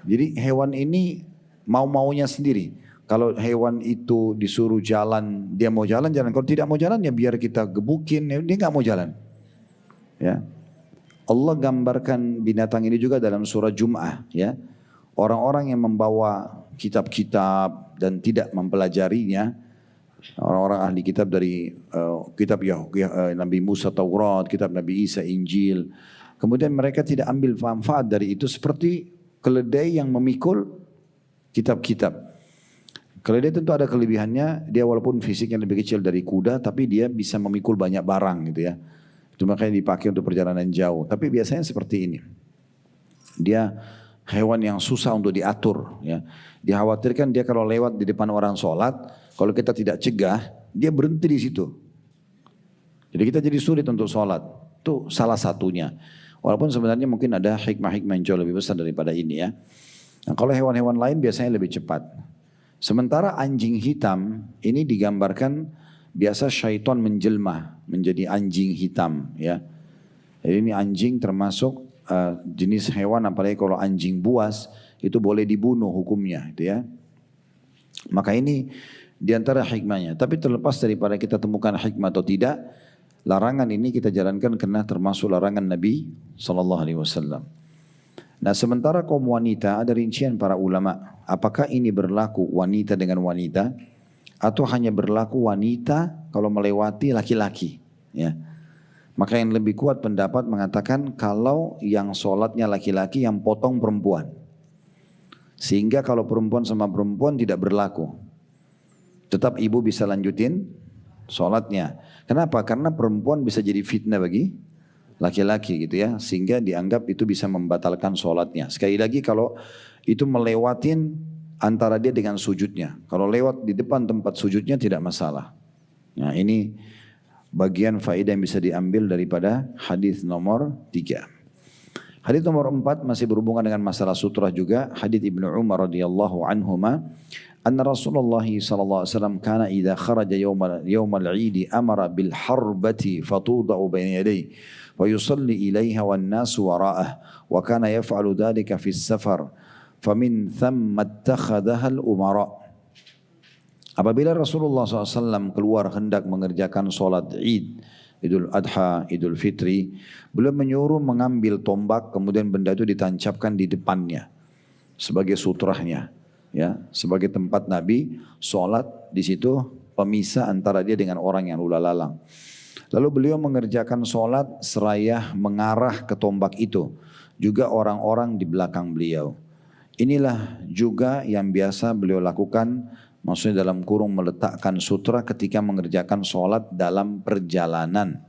Jadi hewan ini mau-maunya sendiri. Kalau hewan itu disuruh jalan, dia mau jalan. Kalau tidak mau jalan ya biar kita gebukin, dia nggak mau jalan. Ya. Allah gambarkan binatang ini juga dalam surah Jum'ah. Ya. Orang-orang yang membawa kitab-kitab dan tidak mempelajarinya, orang-orang ahli kitab dari kitab Nabi Musa Taurat, kitab Nabi Isa Injil, kemudian mereka tidak ambil manfaat dari itu seperti keledai yang memikul kitab-kitab. Keledai tentu ada kelebihannya, dia walaupun fisiknya lebih kecil dari kuda, tapi dia bisa memikul banyak barang gitu ya. Itu makanya dipakai untuk perjalanan jauh. Tapi biasanya seperti ini. Dia hewan yang susah untuk diatur ya. Dikhawatirkan dia kalau lewat di depan orang sholat, kalau kita tidak cegah, dia berhenti di situ. Jadi kita jadi sulit untuk sholat. Itu salah satunya. Walaupun sebenarnya mungkin ada hikmah-hikmah yang jauh lebih besar daripada ini ya. Nah, kalau hewan-hewan lain biasanya lebih cepat. Sementara anjing hitam ini digambarkan biasa syaitan menjelma menjadi anjing hitam ya. Jadi ini anjing termasuk jenis hewan, apalagi kalau anjing buas itu boleh dibunuh hukumnya gitu ya. Maka ini diantara hikmahnya. Tapi terlepas daripada kita temukan hikmah atau tidak, larangan ini kita jalankan karena termasuk larangan Nabi SAW. Nah sementara kaum wanita ada rincian para ulama. Apakah ini berlaku wanita dengan wanita atau hanya berlaku wanita kalau melewati laki-laki? Ya. Maka yang lebih kuat pendapat mengatakan kalau yang sholatnya laki-laki yang potong perempuan. Sehingga kalau perempuan sama perempuan tidak berlaku. Tetap ibu bisa lanjutin sholatnya. Kenapa? Karena perempuan bisa jadi fitnah bagi laki-laki gitu ya. Sehingga dianggap itu bisa membatalkan sholatnya. Sekali lagi kalau itu melewatin antara dia dengan sujudnya. Kalau lewat di depan tempat sujudnya tidak masalah. Nah ini bagian faedah yang bisa diambil daripada hadis nomor 3. Hadis nomor 4 masih berhubungan dengan masalah sutra juga. Hadis Ibnu Umar radhiyallahu anhuma, anna Rasulullah sallallahu alaihi wasallam kana idza kharaja yaumal 'id amara bil harbati fatuda'u baina yadayhi wa yusalli ilaiha wan nasu wara'ah wa kana yaf'alu dhalika fi safar famin thamma ittakhadhaha al umara. Apabila Rasulullah SAW keluar hendak mengerjakan sholat Id, Idul Adha, Idul Fitri, beliau menyuruh mengambil tombak, kemudian benda itu ditancapkan di depannya sebagai sutrahnya, ya, sebagai tempat Nabi sholat di situ pemisah antara dia dengan orang yang lula lalang. Lalu beliau mengerjakan sholat seraya mengarah ke tombak itu, juga orang-orang di belakang beliau. Inilah juga yang biasa beliau lakukan. Maksudnya dalam kurung meletakkan sutra ketika mengerjakan sholat dalam perjalanan.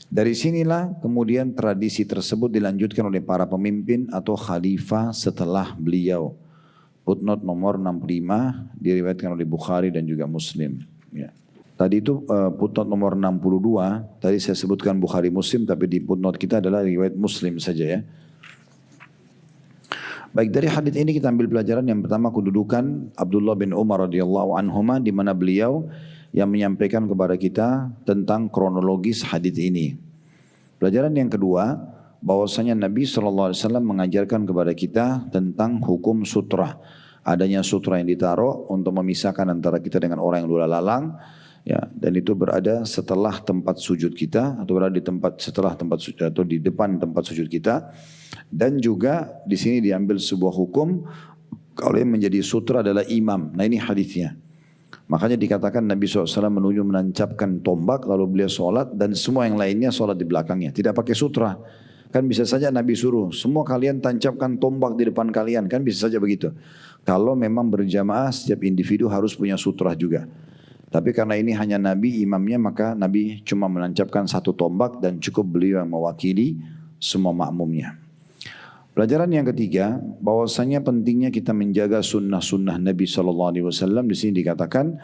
Dari sinilah kemudian tradisi tersebut dilanjutkan oleh para pemimpin atau khalifah setelah beliau. Footnote nomor 65 diriwayatkan oleh Bukhari dan juga Muslim. Ya. Tadi itu footnote nomor 62, tadi saya sebutkan Bukhari Muslim, tapi di footnote kita adalah riwayat Muslim saja ya. Baik, dari hadis ini kita ambil pelajaran yang pertama, kedudukan Abdullah bin Umar radhiyallahu anhuma, di mana beliau yang menyampaikan kepada kita tentang kronologis hadis ini. Pelajaran yang kedua, bahwasanya Nabi SAW mengajarkan kepada kita tentang hukum sutra. Adanya sutra yang ditaruh untuk memisahkan antara kita dengan orang yang lula lalang, ya, dan itu berada setelah tempat sujud kita atau berada di tempat setelah tempat sujud atau di depan tempat sujud kita. Dan juga di sini diambil sebuah hukum kalau yang menjadi sutra adalah imam. Nah ini hadisnya. Makanya dikatakan Nabi SAW menunjuk menancapkan tombak lalu beliau sholat dan semua yang lainnya sholat di belakangnya. Tidak pakai sutra. Kan bisa saja Nabi suruh semua kalian tancapkan tombak di depan kalian. Kan bisa saja begitu. Kalau memang berjamaah setiap individu harus punya sutra juga. Tapi karena ini hanya Nabi imamnya, maka Nabi cuma menancapkan satu tombak dan cukup beliau yang mewakili semua makmumnya. Pelajaran yang ketiga, bahwasanya pentingnya kita menjaga sunnah-sunnah Nabi SAW. Di sini dikatakan,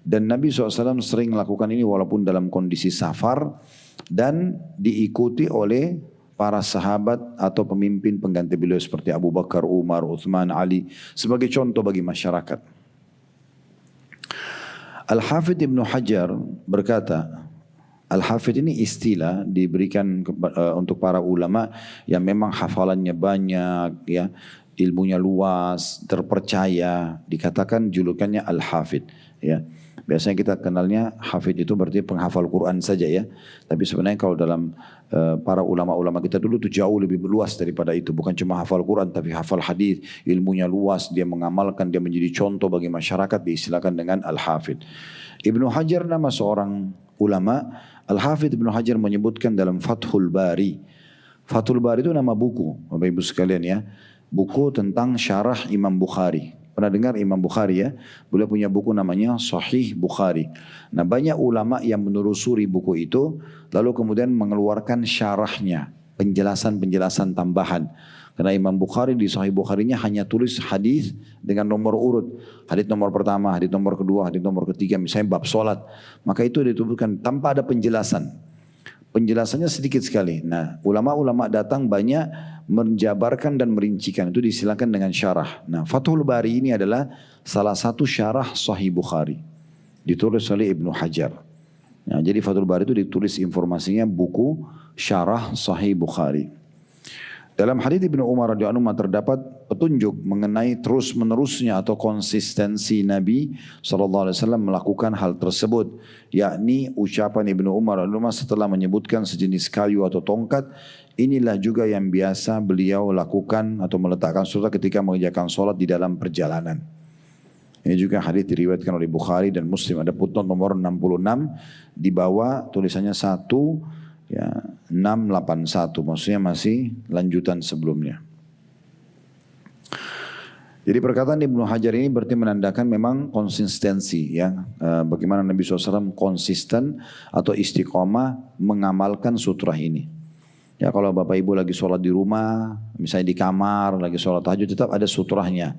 dan Nabi SAW sering melakukan ini walaupun dalam kondisi safar dan diikuti oleh para sahabat atau pemimpin pengganti beliau seperti Abu Bakar, Umar, Uthman, Ali sebagai contoh bagi masyarakat. Al-Hafidh Ibnu Hajar berkata, Al-Hafidh ini istilah diberikan untuk para ulama yang memang hafalannya banyak, ya, ilmunya luas, terpercaya, dikatakan julukannya Al-Hafidh, ya. Biasanya kita kenalnya hafidh itu berarti penghafal Quran saja ya. Tapi sebenarnya kalau dalam para ulama-ulama kita dulu itu jauh lebih luas daripada itu. Bukan cuma hafal Quran tapi hafal hadis, ilmunya luas, dia mengamalkan, dia menjadi contoh bagi masyarakat, diistilahkan dengan Al-Hafidh. Ibnu Hajar nama seorang ulama. Al-Hafidh Ibnu Hajar menyebutkan dalam Fathul Bari. Fathul Bari itu nama buku, Bapak Ibu sekalian ya. Buku tentang syarah Imam Bukhari. Pernah dengar Imam Bukhari ya? Beliau punya buku namanya Sahih Bukhari. Nah banyak ulama yang menelusuri buku itu, lalu kemudian mengeluarkan syarahnya, penjelasan-penjelasan tambahan. Karena Imam Bukhari di Sahih Bukharinya hanya tulis hadis dengan nomor urut. Hadis nomor pertama, hadis nomor kedua, hadis nomor ketiga, misalnya bab solat. Maka itu dituliskan tanpa ada penjelasan. Penjelasannya sedikit sekali. Nah ulama-ulama datang banyak menjabarkan dan merincikan. Itu disilakan dengan syarah. Nah Fathul Bari ini adalah salah satu syarah Sahih Bukhari. Ditulis oleh Ibnu Hajar. Nah, jadi Fathul Bari itu ditulis informasinya buku syarah Sahih Bukhari. Dalam hadits Ibnu Umar radhiyallahu anhu terdapat petunjuk mengenai terus menerusnya atau konsistensi Nabi SAW melakukan hal tersebut. Yakni ucapan Ibnu Umar radhiyallahu anhu setelah menyebutkan sejenis kayu atau tongkat. Inilah juga yang biasa beliau lakukan atau meletakkan sutra ketika mengerjakan sholat di dalam perjalanan. Ini juga hadits diriwayatkan oleh Bukhari dan Muslim. Ada footnote nomor 66 di bawah tulisannya 1 ya 681, maksudnya masih lanjutan sebelumnya. Jadi perkataan Ibnu Hajar ini berarti menandakan memang konsistensi ya, bagaimana Nabi SAW konsisten atau istiqomah mengamalkan sutra ini. Ya kalau Bapak Ibu lagi sholat di rumah, misalnya di kamar, lagi sholat tahajud, tetap ada sutrahnya.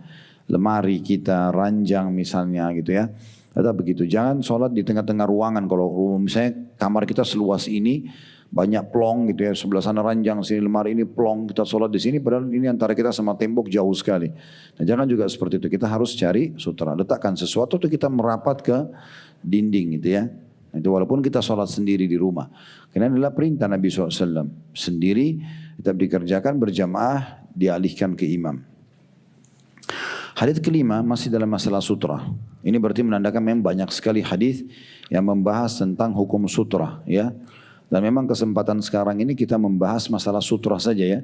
Lemari kita, ranjang misalnya gitu ya. Tetap begitu. Jangan sholat di tengah-tengah ruangan. Kalau misalnya kamar kita seluas ini, banyak plong gitu ya. Sebelah sana ranjang, sini lemari, ini plong. Kita sholat di sini, padahal ini antara kita sama tembok jauh sekali. Nah jangan juga seperti itu. Kita harus cari sutra. Letakkan sesuatu itu kita merapat ke dinding gitu ya. Itu walaupun kita sholat sendiri di rumah. Karena adalah perintah Nabi SAW. Sendiri tetap dikerjakan, berjamaah dialihkan ke imam. Hadits kelima masih dalam masalah sutra. Ini berarti menandakan memang banyak sekali hadits yang membahas tentang hukum sutra ya. Dan memang kesempatan sekarang ini kita membahas masalah sutra saja ya.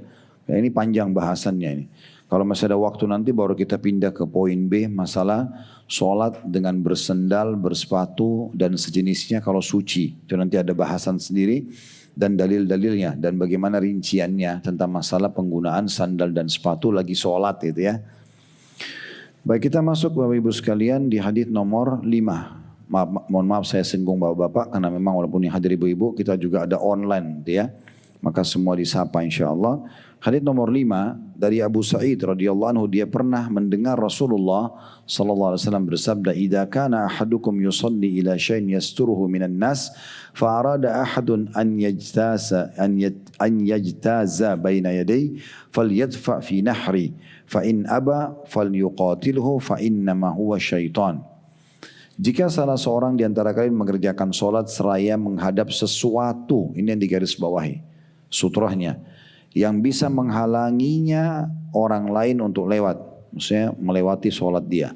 Ini panjang bahasannya ini. Kalau masih ada waktu nanti baru kita pindah ke poin B, masalah sholat dengan bersendal, bersepatu dan sejenisnya kalau suci. Itu nanti ada bahasan sendiri dan dalil-dalilnya dan bagaimana rinciannya tentang masalah penggunaan sandal dan sepatu lagi sholat itu ya. Baik, kita masuk Bapak Ibu sekalian di hadits nomor 5. mohon maaf saya singgung bapak-bapak karena memang walaupun yang hadir ibu-ibu kita juga ada online gitu ya. Maka semua disapa insyaallah. Hadis nomor 5 dari Abu Sa'id radhiyallahu anhu, dia pernah mendengar Rasulullah sallallahu alaihi wasallam bersabda, "Idza kana ahadukum yusalli ila syai'in yasturuhu minan nas, fa arada ahadun an yajtaza baina yaday, falyadfa fi nahri, fa in aba falyuqatilhu fa innama huwa syaitan." Jika salah seorang di antara kalian mengerjakan solat seraya menghadap sesuatu, ini yang digarisbawahi, sutrahnya, yang bisa menghalanginya orang lain untuk lewat, maksudnya melewati solat dia.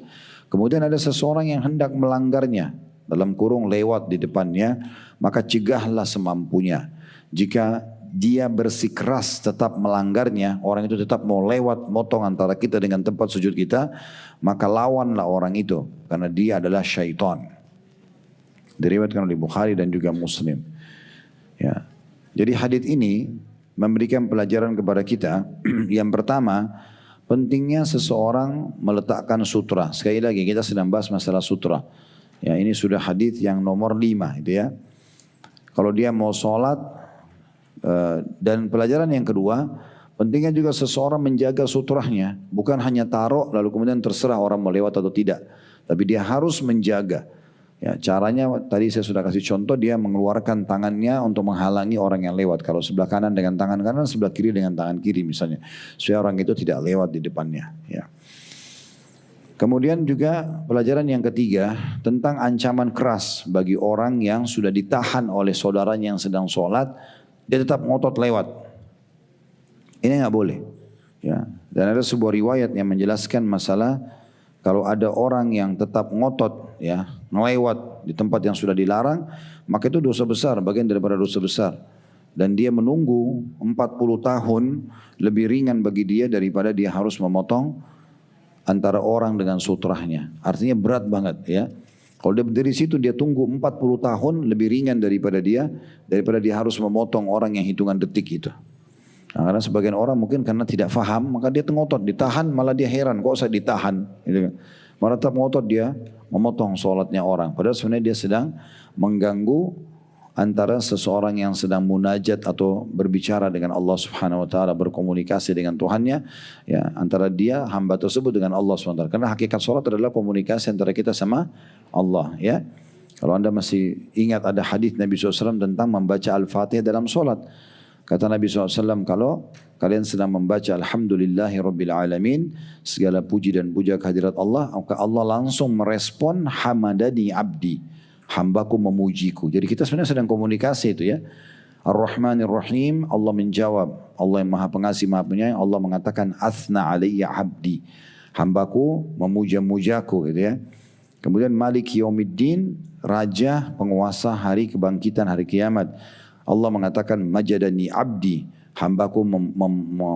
Kemudian ada seseorang yang hendak melanggarnya, dalam kurung lewat di depannya, maka cegahlah semampunya. Jika dia bersikeras tetap melanggarnya, orang itu tetap mau lewat motong antara kita dengan tempat sujud kita, maka lawanlah orang itu, karena dia adalah syaitan. Diriwayatkan oleh Bukhari dan juga Muslim. Ya. Jadi hadits ini memberikan pelajaran kepada kita. Yang pertama, pentingnya seseorang meletakkan sutra. Sekali lagi kita sedang bahas masalah sutra. Ya, ini sudah hadits yang nomor 5 itu ya. Kalau dia mau sholat, dan pelajaran yang kedua, pentingnya juga seseorang menjaga sutrahnya. Bukan hanya taruh lalu kemudian terserah orang mau lewat atau tidak. Tapi dia harus menjaga. Ya, caranya tadi saya sudah kasih contoh, dia mengeluarkan tangannya untuk menghalangi orang yang lewat. Kalau sebelah kanan dengan tangan kanan, sebelah kiri dengan tangan kiri misalnya. Supaya orang itu tidak lewat di depannya. Ya. Kemudian juga pelajaran yang ketiga tentang ancaman keras bagi orang yang sudah ditahan oleh saudaranya yang sedang sholat, dia tetap ngotot lewat. Ini nggak boleh. Ya. Dan ada sebuah riwayat yang menjelaskan masalah kalau ada orang yang tetap ngotot ya ngelewat di tempat yang sudah dilarang, maka itu dosa besar, bagian daripada dosa besar. Dan dia menunggu 40 tahun lebih ringan bagi dia daripada dia harus memotong antara orang dengan sutrahnya. Artinya berat banget ya. Kalau dia berdiri situ dia tunggu 40 tahun lebih ringan daripada dia harus memotong orang yang hitungan detik itu. Nah, karena sebagian orang mungkin karena tidak faham, maka dia ngotot, ditahan, malah dia heran, kok saya ditahan, gitu kan. Malah tetap ngotot dia memotong sholatnya orang. Padahal sebenarnya dia sedang mengganggu antara seseorang yang sedang munajat atau berbicara dengan Allah Subhanahu Wa Taala, berkomunikasi dengan Tuhannya, ya, antara dia hamba tersebut dengan Allah Subhanahu Wa Taala. Karena hakikat sholat adalah komunikasi antara kita sama Allah, ya. Kalau anda masih ingat ada hadis Nabi SAW tentang membaca Al-Fatihah dalam sholat. Kata Nabi SAW, kalau kalian sedang membaca Alhamdulillahi Rabbil Alamin, segala puji dan puja kehadirat Allah, maka Allah langsung merespon hamadani abdi, hambaku memujiku. Jadi kita sebenarnya sedang komunikasi itu ya. Ar-Rahmanir Rahim, Allah menjawab, Allah yang maha pengasih maha penyayang, Allah mengatakan athna alayya abdi, hambaku memuja-mujaku gitu ya. Kemudian Malik Yaumiddin, raja penguasa hari kebangkitan hari kiamat, Allah mengatakan majadani abdi, hambaku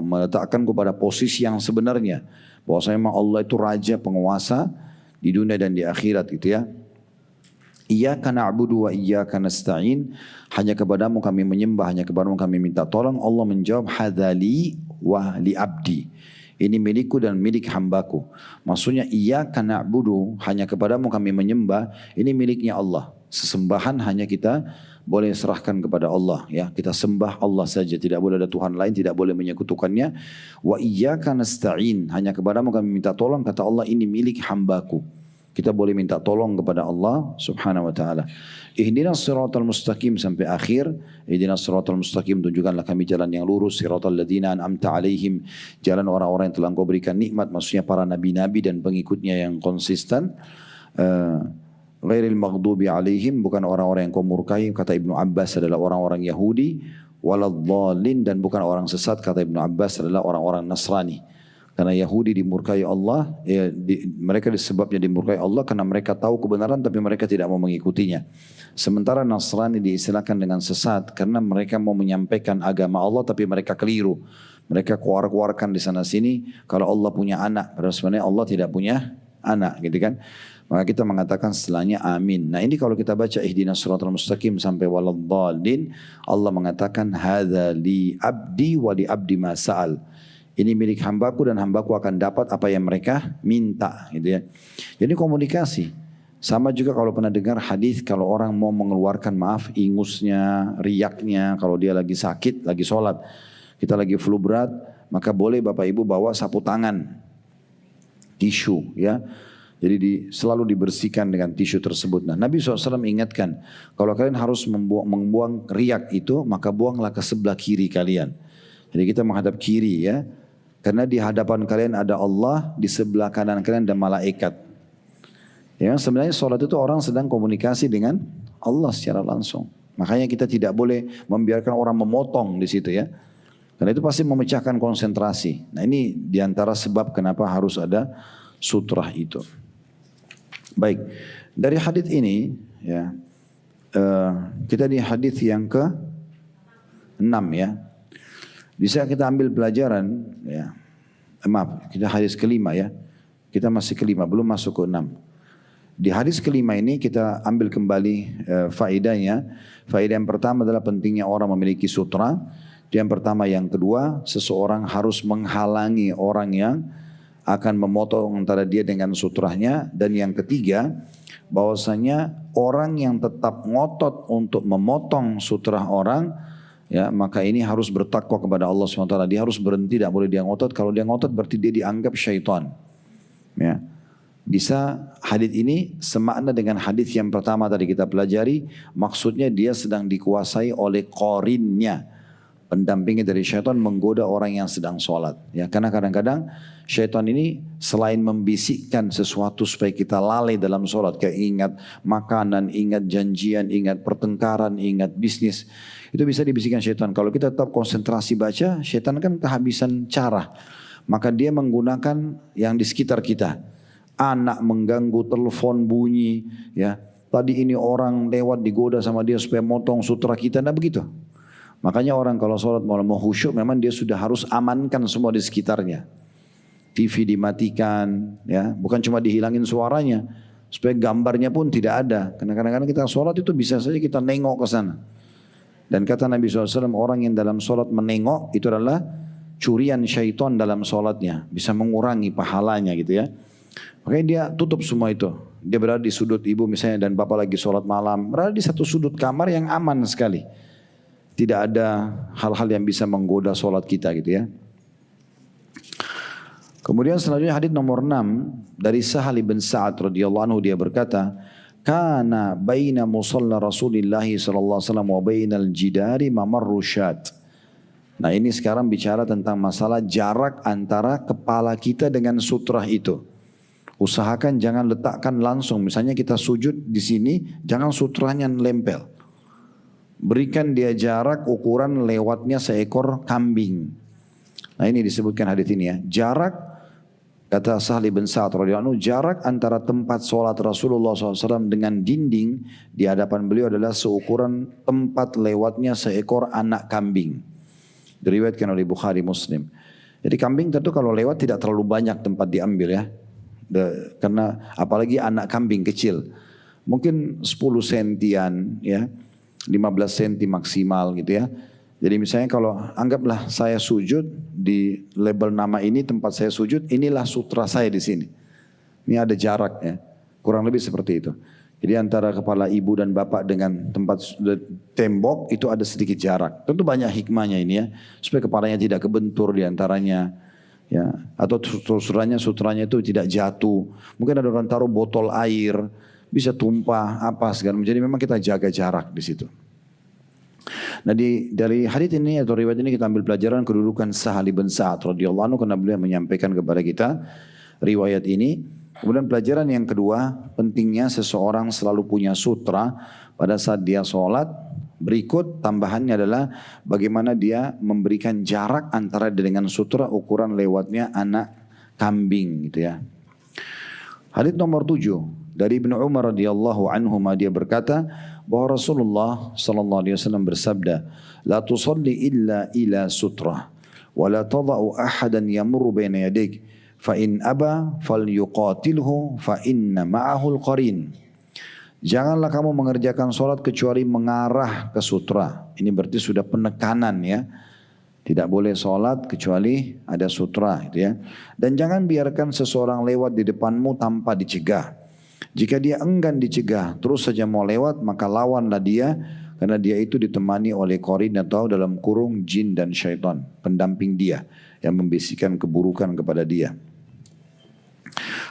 meletakkanku pada posisi yang sebenarnya. Bahwasanya memang Allah itu raja penguasa di dunia dan di akhirat gitu ya. Iyyaka na'budu wa iyyaka nasta'in, hanya kepadamu kami menyembah, hanya kepadamu kami minta tolong. Allah menjawab hadzali wa li abdi, ini milikku dan milik hambaku. Maksudnya iyyaka na'budu, hanya kepadamu kami menyembah, ini miliknya Allah. Sesembahan hanya kita boleh serahkan kepada Allah ya, kita sembah Allah saja, tidak boleh ada Tuhan lain, tidak boleh menyekutukannya. Wa iyyaka nasta'in, hanya kepadamu kami minta tolong, kata Allah ini milik hambaku. Kita boleh minta tolong kepada Allah Subhanahu wa taala. Ihdinas siratal mustaqim sampai akhir. Ihdinas siratal mustaqim, tunjukkanlah kami jalan yang lurus, siratal ladzina an'amta alaihim, jalan orang-orang yang telah Engkau berikan nikmat, maksudnya para nabi-nabi dan pengikutnya yang konsisten. Ghairil maghdubi alaihim, bukan orang-orang yang kau murkai, kata Ibnu Abbas adalah orang-orang Yahudi, waladhdallin, dan bukan orang sesat, kata Ibnu Abbas adalah orang-orang Nasrani. Karena Yahudi dimurkai Allah, mereka disebabnya dimurkai Allah karena mereka tahu kebenaran tapi mereka tidak mau mengikutinya. Sementara Nasrani diistilahkan dengan sesat karena mereka mau menyampaikan agama Allah tapi mereka keliru. Mereka keluar-keluarkan di sana sini kalau Allah punya anak, padahal sebenarnya Allah tidak punya anak, gitu kan. Maka kita mengatakan setelahnya amin. Nah ini kalau kita baca ihdinas siratal mustaqim sampai waladhdallin, Allah mengatakan hadza li abdi wa li abdi ma sa'al. Ini milik hambaku dan hambaku akan dapat apa yang mereka minta gitu ya. Jadi komunikasi. Sama juga kalau pernah dengar hadis kalau orang mau mengeluarkan ingusnya, riaknya, kalau dia lagi sakit, lagi sholat, kita lagi flu berat, maka boleh Bapak Ibu bawa sapu tangan, tisu ya. Jadi selalu dibersihkan dengan tisu tersebut. Nah, Nabi SAW ingatkan, kalau kalian harus membuang riak itu, maka buanglah ke sebelah kiri kalian. Jadi kita menghadap kiri ya, karena di hadapan kalian ada Allah, di sebelah kanan kalian ada malaikat. Ya, sebenarnya sholat itu orang sedang komunikasi dengan Allah secara langsung. Makanya kita tidak boleh membiarkan orang memotong di situ ya. Karena itu pasti memecahkan konsentrasi. Nah ini diantara sebab kenapa harus ada sutrah itu. Baik, dari hadis ini ya, kita di hadis yang ke-6 ya. Bisa kita ambil pelajaran ya. Maaf, kita hadis ke-5 ya. Kita masih ke-5, belum masuk ke-6. Di hadis kelima ini kita ambil kembali faedahnya. Faedah yang pertama adalah pentingnya orang memiliki sutra. Yang pertama, yang kedua, seseorang harus menghalangi orang yang akan memotong antara dia dengan sutranya. Dan yang ketiga, bahwasanya orang yang tetap ngotot untuk memotong sutra orang, ya maka ini harus bertakwa kepada Allah SWT. Dia harus berhenti, tidak boleh dia ngotot. Kalau dia ngotot berarti dia dianggap syaitan. Ya. Bisa hadis ini semakna dengan hadis yang pertama tadi kita pelajari, maksudnya dia sedang dikuasai oleh qarinnya, pendampingnya dari syaitan menggoda orang yang sedang sholat. Ya, karena kadang-kadang syaitan ini selain membisikkan sesuatu supaya kita lalai dalam sholat, kayak ingat makanan, ingat janjian, ingat pertengkaran, ingat bisnis, itu bisa dibisikkan syaitan. Kalau kita tetap konsentrasi baca, syaitan kan kehabisan cara, maka dia menggunakan yang di sekitar kita. Anak mengganggu, telepon bunyi, ya. Tadi ini orang lewat digoda sama dia supaya motong sutra kita, nah begitu. Makanya orang kalau sholat mau khusyuk, memang dia sudah harus amankan semua di sekitarnya. TV dimatikan, ya, bukan cuma dihilangin suaranya, supaya gambarnya pun tidak ada. Karena kadang-kadang kita sholat itu bisa saja kita nengok ke sana. Dan kata Nabi SAW, orang yang dalam sholat menengok itu adalah curian syaitan dalam sholatnya, bisa mengurangi pahalanya gitu ya. Makanya dia tutup semua itu. Dia berada di sudut ibu misalnya dan bapak lagi sholat malam. Berada di satu sudut kamar yang aman sekali. Tidak ada hal-hal yang bisa menggoda sholat kita gitu ya. Kemudian selanjutnya hadits nomor 6 dari Sahal bin Sa'ad radhiyallahu anhu, dia berkata, "Kana baina musalla Rasulillah sallallahu alaihi wasallam wa bainal jidari mamarru syat." Nah, ini sekarang bicara tentang masalah jarak antara kepala kita dengan sutrah itu. Usahakan jangan letakkan langsung. Misalnya kita sujud di sini, jangan sutranya nempel. Berikan dia jarak ukuran lewatnya seekor kambing. Nah ini disebutkan hadis ini ya. Jarak, kata Sahal bin Sa'ad radhiyallahu anhu, jarak antara tempat sholat Rasulullah SAW dengan dinding di hadapan beliau adalah seukuran tempat lewatnya seekor anak kambing. Diriwayatkan oleh Bukhari Muslim. Jadi kambing tentu kalau lewat tidak terlalu banyak tempat diambil ya. Karena apalagi anak kambing kecil, mungkin 10 sentian ya, 15 senti maksimal gitu ya. Jadi misalnya kalau anggaplah saya sujud di label nama ini tempat saya sujud, inilah sutra saya di sini. Ini ada jarak ya, kurang lebih seperti itu. Jadi antara kepala ibu dan bapak dengan tempat tembok itu ada sedikit jarak. Tentu banyak hikmahnya ini ya, supaya kepalanya tidak kebentur di antaranya. Ya, atau sutranya itu tidak jatuh. Mungkin ada orang taruh botol air, bisa tumpah apa segala. Jadi memang kita jaga jarak di situ. Nah dari hadits ini atau riwayat ini kita ambil pelajaran kedudukan Sahal bin Sa'ad radhiyallahu anhu, karena beliau menyampaikan kepada kita riwayat ini. Kemudian pelajaran yang kedua, pentingnya seseorang selalu punya sutra pada saat dia sholat. Berikut tambahannya adalah bagaimana dia memberikan jarak antara dia dengan sutra ukuran lewatnya anak kambing gitu ya. Hadits nomor 7 dari Ibnu Umar radhiyallahu anhu, dia berkata bahwa Rasulullah sallallahu alaihi wasallam bersabda, "La tusalli illa ila sutra wa la tada'u ahadan yamurru baina yadik fa in aba falyuqatilhu fa inna ma'ahu al-qarin." Janganlah kamu mengerjakan sholat kecuali mengarah ke sutra. Ini berarti sudah penekanan ya. Tidak boleh sholat kecuali ada sutra gitu ya. Dan jangan biarkan seseorang lewat di depanmu tanpa dicegah. Jika dia enggan dicegah, terus saja mau lewat, maka lawanlah dia, karena dia itu ditemani oleh qarin atau dalam kurung jin dan syaitan, pendamping dia yang membisikkan keburukan kepada dia.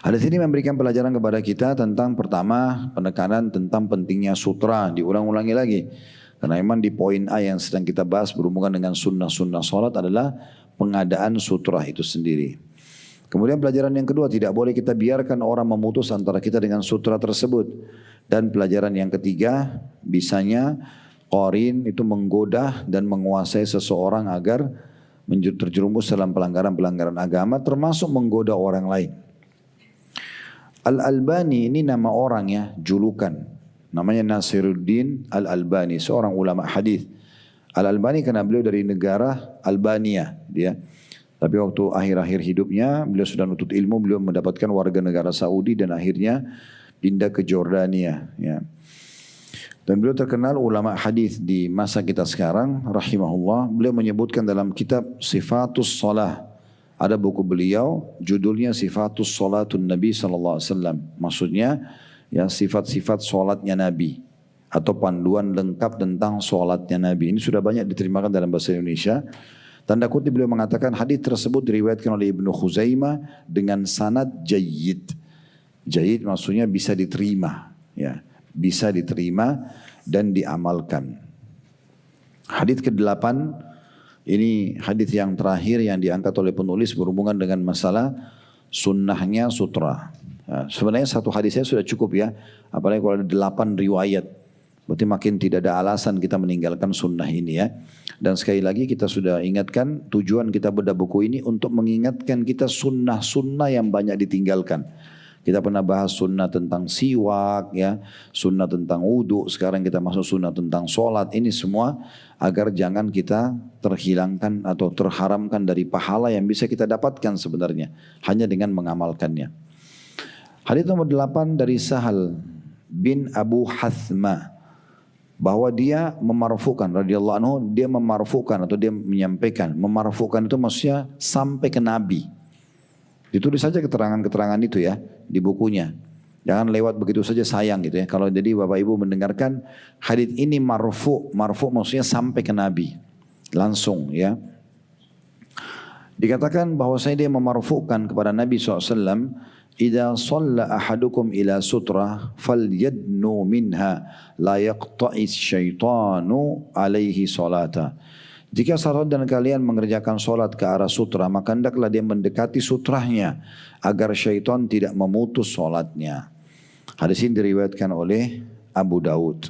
Hadis ini memberikan pelajaran kepada kita tentang pertama penekanan tentang pentingnya sutra, diulang-ulangi lagi. Karena memang di poin A yang sedang kita bahas berhubungan dengan sunnah-sunnah salat adalah pengadaan sutra itu sendiri. Kemudian pelajaran yang kedua, tidak boleh kita biarkan orang memutus antara kita dengan sutra tersebut. Dan pelajaran yang ketiga, bisanya qarin itu menggoda dan menguasai seseorang agar terjerumus dalam pelanggaran-pelanggaran agama, termasuk menggoda orang lain. Al-Albani ini nama orang ya, julukan. Namanya Nasiruddin Al-Albani, seorang ulama hadis. Al-Albani karena beliau dari negara Albania, dia. Tapi waktu akhir-akhir hidupnya beliau sudah nutut ilmu, beliau mendapatkan warga negara Saudi dan akhirnya pindah ke Jordania. Ya. Dan beliau terkenal ulama hadis di masa kita sekarang, rahimahullah. Beliau menyebutkan dalam kitab Sifatus Salah. Ada buku beliau, judulnya Sifatus Salatun Nabi Sallallahu Alaihi Wasallam. Maksudnya ya sifat-sifat solatnya Nabi atau panduan lengkap tentang solatnya Nabi. Ini sudah banyak diterjemahkan dalam bahasa Indonesia. Tanda kutip beliau mengatakan hadis tersebut diriwayatkan oleh Ibnu Khuzaimah dengan sanad jayyid. Jayyid maksudnya bisa diterima, ya, bisa diterima dan diamalkan. Hadis ke-8 ini hadis yang terakhir yang diangkat oleh penulis berhubungan dengan masalah sunnahnya sutra. Ya, sebenarnya satu hadisnya sudah cukup ya, apalagi kalau ada 8 riwayat. Berarti makin tidak ada alasan kita meninggalkan sunnah ini ya. Dan sekali lagi kita sudah ingatkan tujuan kita bedah buku ini untuk mengingatkan kita sunnah-sunnah yang banyak ditinggalkan. Kita pernah bahas sunnah tentang siwak ya, sunnah tentang wudu, sekarang kita masuk sunnah tentang sholat. Ini semua agar jangan kita terhilangkan atau terharamkan dari pahala yang bisa kita dapatkan sebenarnya hanya dengan mengamalkannya. Hadis nomor 8 dari Sahal bin Abu Hathma, bahwa dia memarfukan radhiyallahu anhu, dia memarfukan atau dia menyampaikan. Memarfukan itu maksudnya sampai ke Nabi. Ditulis saja keterangan-keterangan itu ya di bukunya. Jangan lewat begitu saja, sayang gitu ya. Kalau jadi Bapak Ibu mendengarkan hadis ini marfu maksudnya sampai ke Nabi. Langsung ya. Dikatakan bahwasanya dia memarfukan kepada Nabi SAW, "Idza shalla ahadukum ila sutra falyadnu minha la yaqta'is syaitanu alaihi salata." Jika salah dan kalian mengerjakan solat ke arah sutra, maka hendaklah dia mendekati sutrahnya agar syaitan tidak memutus solatnya. Hadis ini diriwayatkan oleh Abu Daud.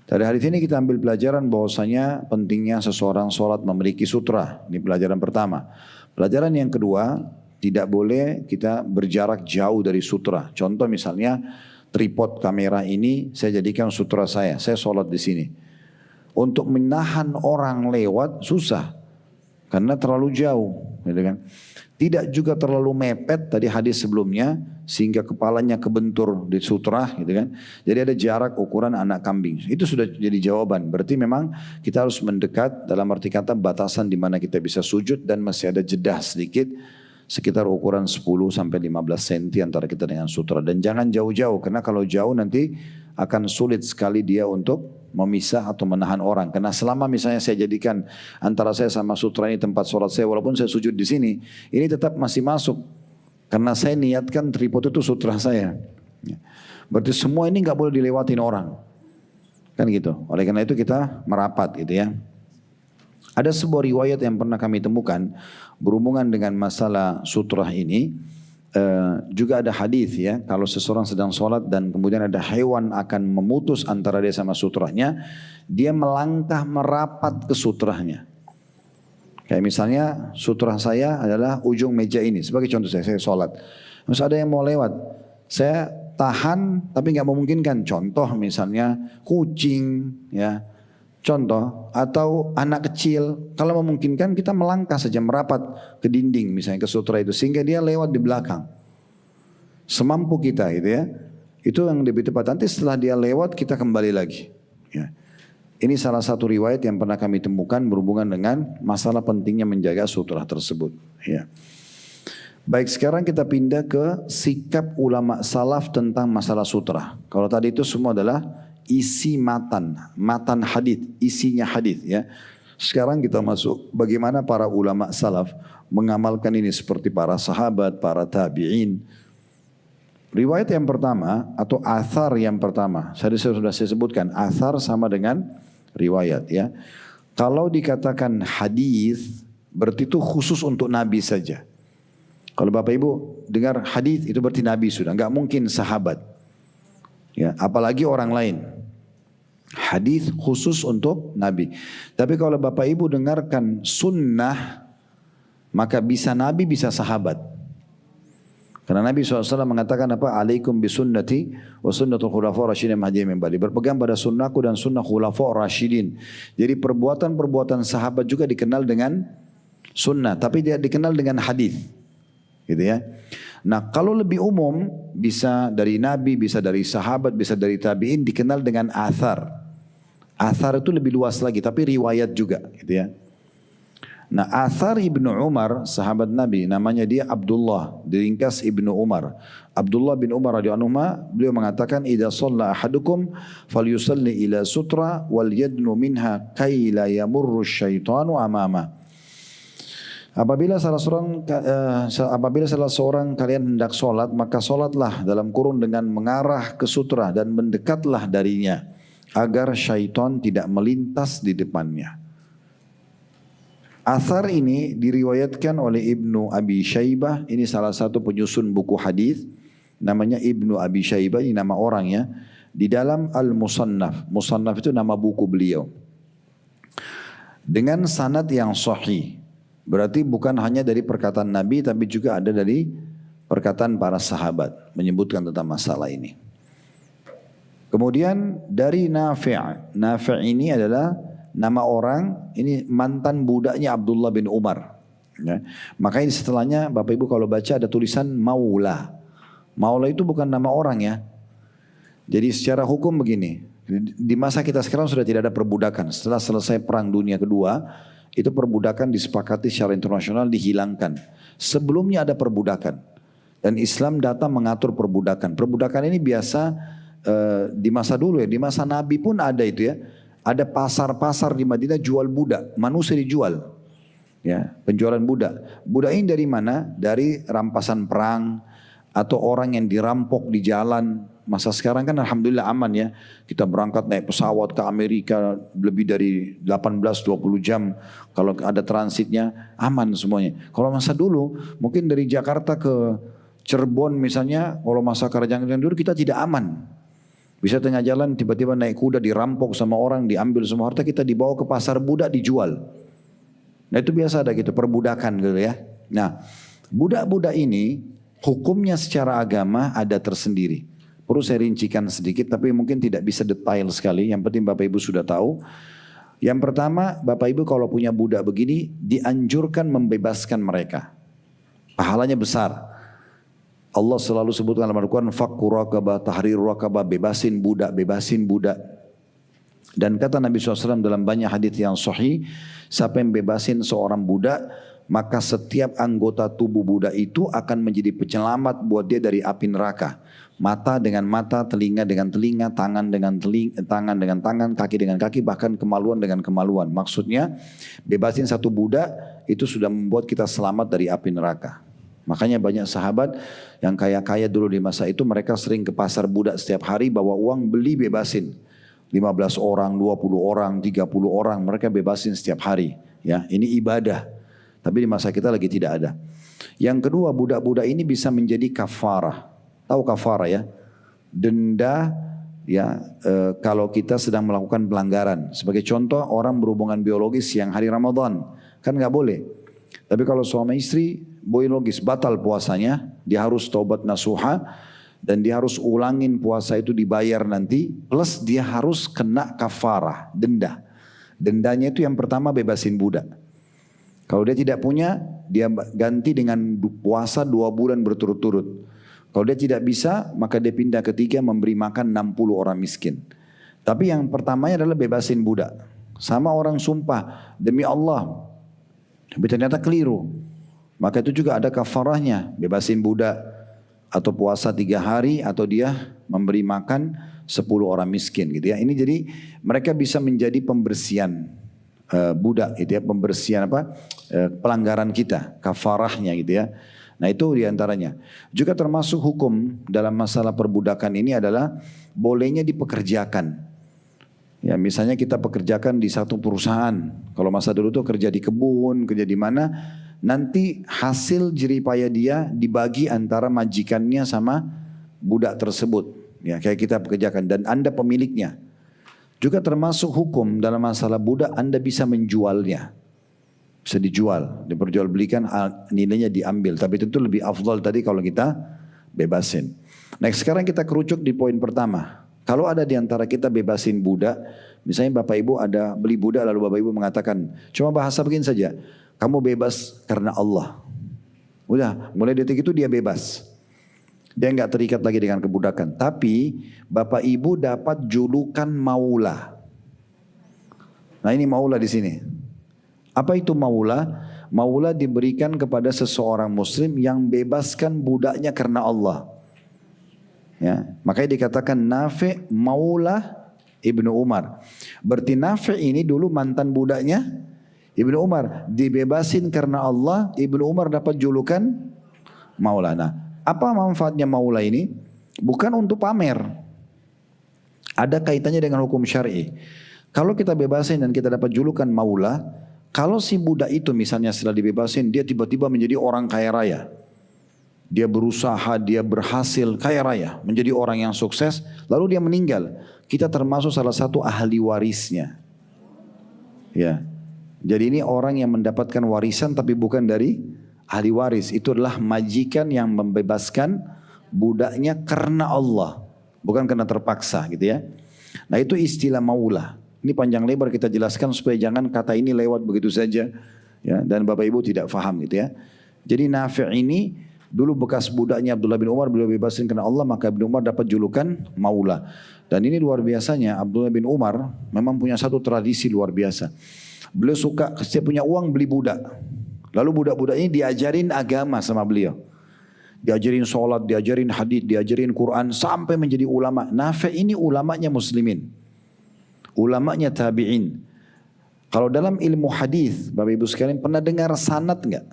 Dari hadis ini kita ambil pelajaran bahwasanya pentingnya seseorang solat memiliki sutra. Ini pelajaran pertama. Pelajaran yang kedua, tidak boleh kita berjarak jauh dari sutra. Contoh misalnya tripod kamera ini saya jadikan sutra saya solat di sini. Untuk menahan orang lewat susah karena terlalu jauh, gitu kan. Tidak juga terlalu mepet tadi hadis sebelumnya sehingga kepalanya kebentur di sutra, gitu kan. Jadi ada jarak ukuran anak kambing. Itu sudah jadi jawaban. Berarti memang kita harus mendekat dalam arti kata batasan di mana kita bisa sujud dan masih ada jeda sedikit sekitar ukuran 10 sampai 15 cm antara kita dengan sutra. Dan jangan jauh-jauh karena kalau jauh nanti akan sulit sekali dia untuk memisah atau menahan orang. Karena selama misalnya saya jadikan antara saya sama sutra ini tempat sholat saya, walaupun saya sujud di sini, ini tetap masih masuk. Karena saya niatkan tripod itu sutra saya. Berarti semua ini nggak boleh dilewatin orang. Kan gitu. Oleh karena itu kita merapat gitu ya. Ada sebuah riwayat yang pernah kami temukan berhubungan dengan masalah sutra ini. Juga ada hadis ya, kalau seseorang sedang sholat dan kemudian ada hewan akan memutus antara dia sama sutranya, dia melangkah merapat ke sutranya. Kayak misalnya sutra saya adalah ujung meja ini, sebagai contoh saya sholat. Terus ada yang mau lewat, saya tahan tapi nggak memungkinkan. Contoh misalnya kucing ya. Contoh, atau anak kecil, kalau memungkinkan kita melangkah saja merapat ke dinding misalnya ke sutra itu sehingga dia lewat di belakang. Semampu kita gitu ya. Itu yang lebih tepat. Nanti setelah dia lewat kita kembali lagi. Ya. Ini salah satu riwayat yang pernah kami temukan berhubungan dengan masalah pentingnya menjaga sutra tersebut. Ya. Baik, sekarang kita pindah ke sikap ulama salaf tentang masalah sutra. Kalau tadi itu semua adalah isi matan hadis, isinya hadis ya. Sekarang kita masuk bagaimana para ulama salaf mengamalkan ini seperti para sahabat, para tabi'in. Riwayat yang pertama atau athar yang pertama, sudah saya sebutkan, athar sama dengan riwayat ya. Kalau dikatakan hadis, berarti itu khusus untuk Nabi saja. Kalau Bapak Ibu dengar hadis itu berarti Nabi sudah, nggak mungkin sahabat. Ya, apalagi orang lain. Hadis khusus untuk Nabi. Tapi kalau Bapak Ibu dengarkan sunnah, maka bisa Nabi, bisa sahabat. Karena Nabi SAW mengatakan apa? Alaikum bisunnati wa sunnatul khulafa rasyidin mahdiyyin min ba'di. Berpegang pada sunnahku dan sunnah khulafa rasyidin. Jadi perbuatan-perbuatan sahabat juga dikenal dengan sunnah, tapi dia dikenal dengan hadis. Gitu ya. Nah, kalau lebih umum bisa dari Nabi, bisa dari sahabat, bisa dari tabi'in, dikenal dengan athar. Athar itu lebih luas lagi, tapi riwayat juga, gitu ya. Nah, athar Ibnu Umar, sahabat Nabi, namanya dia Abdullah, diringkas Ibnu Umar. Abdullah bin Umar radhiyallahu anhu, beliau mengatakan, "Idza shalla ahadukum falyusalli ila sutra wal yadnu minha kay la yamurru syaitanu amama." Apabila salah seorang kalian hendak solat, maka solatlah dalam kurung dengan mengarah ke sutra dan mendekatlah darinya, agar syaitan tidak melintas di depannya. Athar ini diriwayatkan oleh Ibnu Abi Syaibah, ini salah satu penyusun buku hadis, namanya Ibnu Abi Syaibah, ini nama orangnya, di dalam Al-Musannaf. Musannaf itu nama buku beliau. Dengan sanad yang sahih. Berarti bukan hanya dari perkataan Nabi, tapi juga ada dari perkataan para sahabat menyebutkan tentang masalah ini. Kemudian dari Nafi'. Nafi' ini adalah nama orang, ini mantan budaknya Abdullah bin Umar. Ya. Makanya setelahnya Bapak Ibu kalau baca ada tulisan Maula. Maula itu bukan nama orang ya. Jadi secara hukum begini, di masa kita sekarang sudah tidak ada perbudakan. Setelah selesai Perang Dunia Kedua, itu perbudakan disepakati secara internasional dihilangkan. Sebelumnya ada perbudakan. Dan Islam datang mengatur perbudakan. Perbudakan ini biasa di masa dulu ya. Di masa Nabi pun ada itu ya. Ada pasar-pasar di Madinah jual budak. Manusia dijual. Ya, penjualan budak. Budak ini dari mana? Dari rampasan perang. Atau orang yang dirampok di jalan. Masa sekarang kan alhamdulillah aman ya. Kita berangkat naik pesawat ke Amerika lebih dari 18-20 jam. Kalau ada transitnya aman semuanya. Kalau masa dulu mungkin dari Jakarta ke Cirebon misalnya. Kalau masa kerajaan dulu kita tidak aman. Bisa tengah jalan tiba-tiba naik kuda dirampok sama orang. Diambil semua harta, kita dibawa ke pasar budak dijual. Nah itu biasa ada gitu perbudakan gitu ya. Nah budak-budak ini hukumnya secara agama ada tersendiri. Perlu saya rincikan sedikit tapi mungkin tidak bisa detail sekali. Yang penting Bapak Ibu sudah tahu. Yang pertama Bapak Ibu kalau punya budak begini dianjurkan membebaskan mereka. Pahalanya besar. Allah selalu sebutkan dalam Al-Quran fakku raqabah, tahrir raqabah, bebasin budak, bebasin budak. Dan kata Nabi SAW dalam banyak hadis yang sahih, siapa yang bebasin seorang budak, maka setiap anggota tubuh budak itu akan menjadi penyelamat buat dia dari api neraka. Mata dengan mata, telinga dengan telinga, tangan dengan tangan dengan tangan, kaki dengan kaki, bahkan kemaluan dengan kemaluan. Maksudnya bebasin satu budak itu sudah membuat kita selamat dari api neraka. Makanya banyak sahabat yang kaya-kaya dulu di masa itu mereka sering ke pasar budak setiap hari bawa uang beli bebasin. 15 orang, 20 orang, 30 orang mereka bebasin setiap hari. Ya, ini ibadah. Tapi di masa kita lagi tidak ada. Yang kedua budak-budak ini bisa menjadi kafarah. Tahu kafarah ya? Denda ya kalau kita sedang melakukan pelanggaran. Sebagai contoh orang berhubungan biologis yang hari Ramadan kan nggak boleh. Tapi kalau suami istri biologis batal puasanya, dia harus taubat nasuha dan dia harus ulangin puasa itu dibayar nanti. Plus dia harus kena kafarah, denda. Dendanya itu yang pertama bebasin budak. Kalau dia tidak punya, dia ganti dengan puasa 2 bulan berturut-turut. Kalau dia tidak bisa, maka dia pindah ketiga memberi makan 60 orang miskin. Tapi yang pertamanya adalah bebasin budak. Sama orang sumpah, demi Allah. Tapi ternyata keliru. Maka itu juga ada kafarahnya, bebasin budak, atau puasa 3 hari, atau dia memberi makan 10 orang miskin gitu ya. Ini jadi mereka bisa menjadi pembersihan budak gitu ya, pembersihan pelanggaran kita, kafarahnya gitu ya. Nah itu diantaranya. Juga termasuk hukum dalam masalah perbudakan ini adalah bolehnya dipekerjakan. Ya misalnya kita pekerjakan di satu perusahaan. Kalau masa dulu tuh kerja di kebun, kerja di mana, nanti hasil jeripaya dia dibagi antara majikannya sama budak tersebut. Ya kayak kita pekerjakan dan Anda pemiliknya. Juga termasuk hukum dalam masalah budak, Anda bisa menjualnya. Bisa dijual, diperjualbelikan, nilainya diambil. Tapi tentu lebih afdal tadi kalau kita bebasin. Nah sekarang kita kerucuk di poin pertama. Kalau ada di antara kita bebasin budak, misalnya Bapak Ibu ada beli budak lalu Bapak Ibu mengatakan, cuma bahasa begini saja, kamu bebas karena Allah. Udah, mulai detik itu dia bebas. Dia nggak terikat lagi dengan kebudakan. Tapi Bapak Ibu dapat julukan maula. Nah ini maula di sini. Apa itu maula? Maula diberikan kepada seseorang muslim yang bebaskan budaknya karena Allah. Ya, makanya dikatakan Nafi' maula Ibnu Umar. Berarti Nafi' ini dulu mantan budaknya Ibnu Umar, dibebasin karena Allah. Ibnu Umar dapat julukan maula. Nah, apa manfaatnya maula ini? Bukan untuk pamer. Ada kaitannya dengan hukum syar'i. Kalau kita bebasin dan kita dapat julukan maula, kalau si budak itu misalnya setelah dibebasin dia tiba-tiba menjadi orang kaya raya. Dia berusaha, dia berhasil kaya raya, menjadi orang yang sukses, lalu dia meninggal. Kita termasuk salah satu ahli warisnya. Ya. Jadi ini orang yang mendapatkan warisan tapi bukan dari ahli waris. Itu adalah majikan yang membebaskan budaknya karena Allah, bukan karena terpaksa gitu ya. Nah itu istilah maula. Ini panjang lebar kita jelaskan supaya jangan kata ini lewat begitu saja ya, dan Bapak Ibu tidak faham gitu ya. Jadi Nafi' ini dulu bekas budaknya Abdullah bin Umar, beliau bebasin karena Allah, maka Ibnu Umar dapat julukan maula. Dan ini luar biasanya, Abdullah bin Umar memang punya satu tradisi luar biasa. Beliau suka setiap punya uang beli budak. Lalu budak-budak ini diajarin agama sama beliau. Diajarin sholat, diajarin hadis, diajarin Quran sampai menjadi ulama. Nafi' ini ulamanya muslimin. Ulamanya tabi'in. Kalau dalam ilmu hadis, Bapak Ibu sekalian pernah dengar sanad enggak?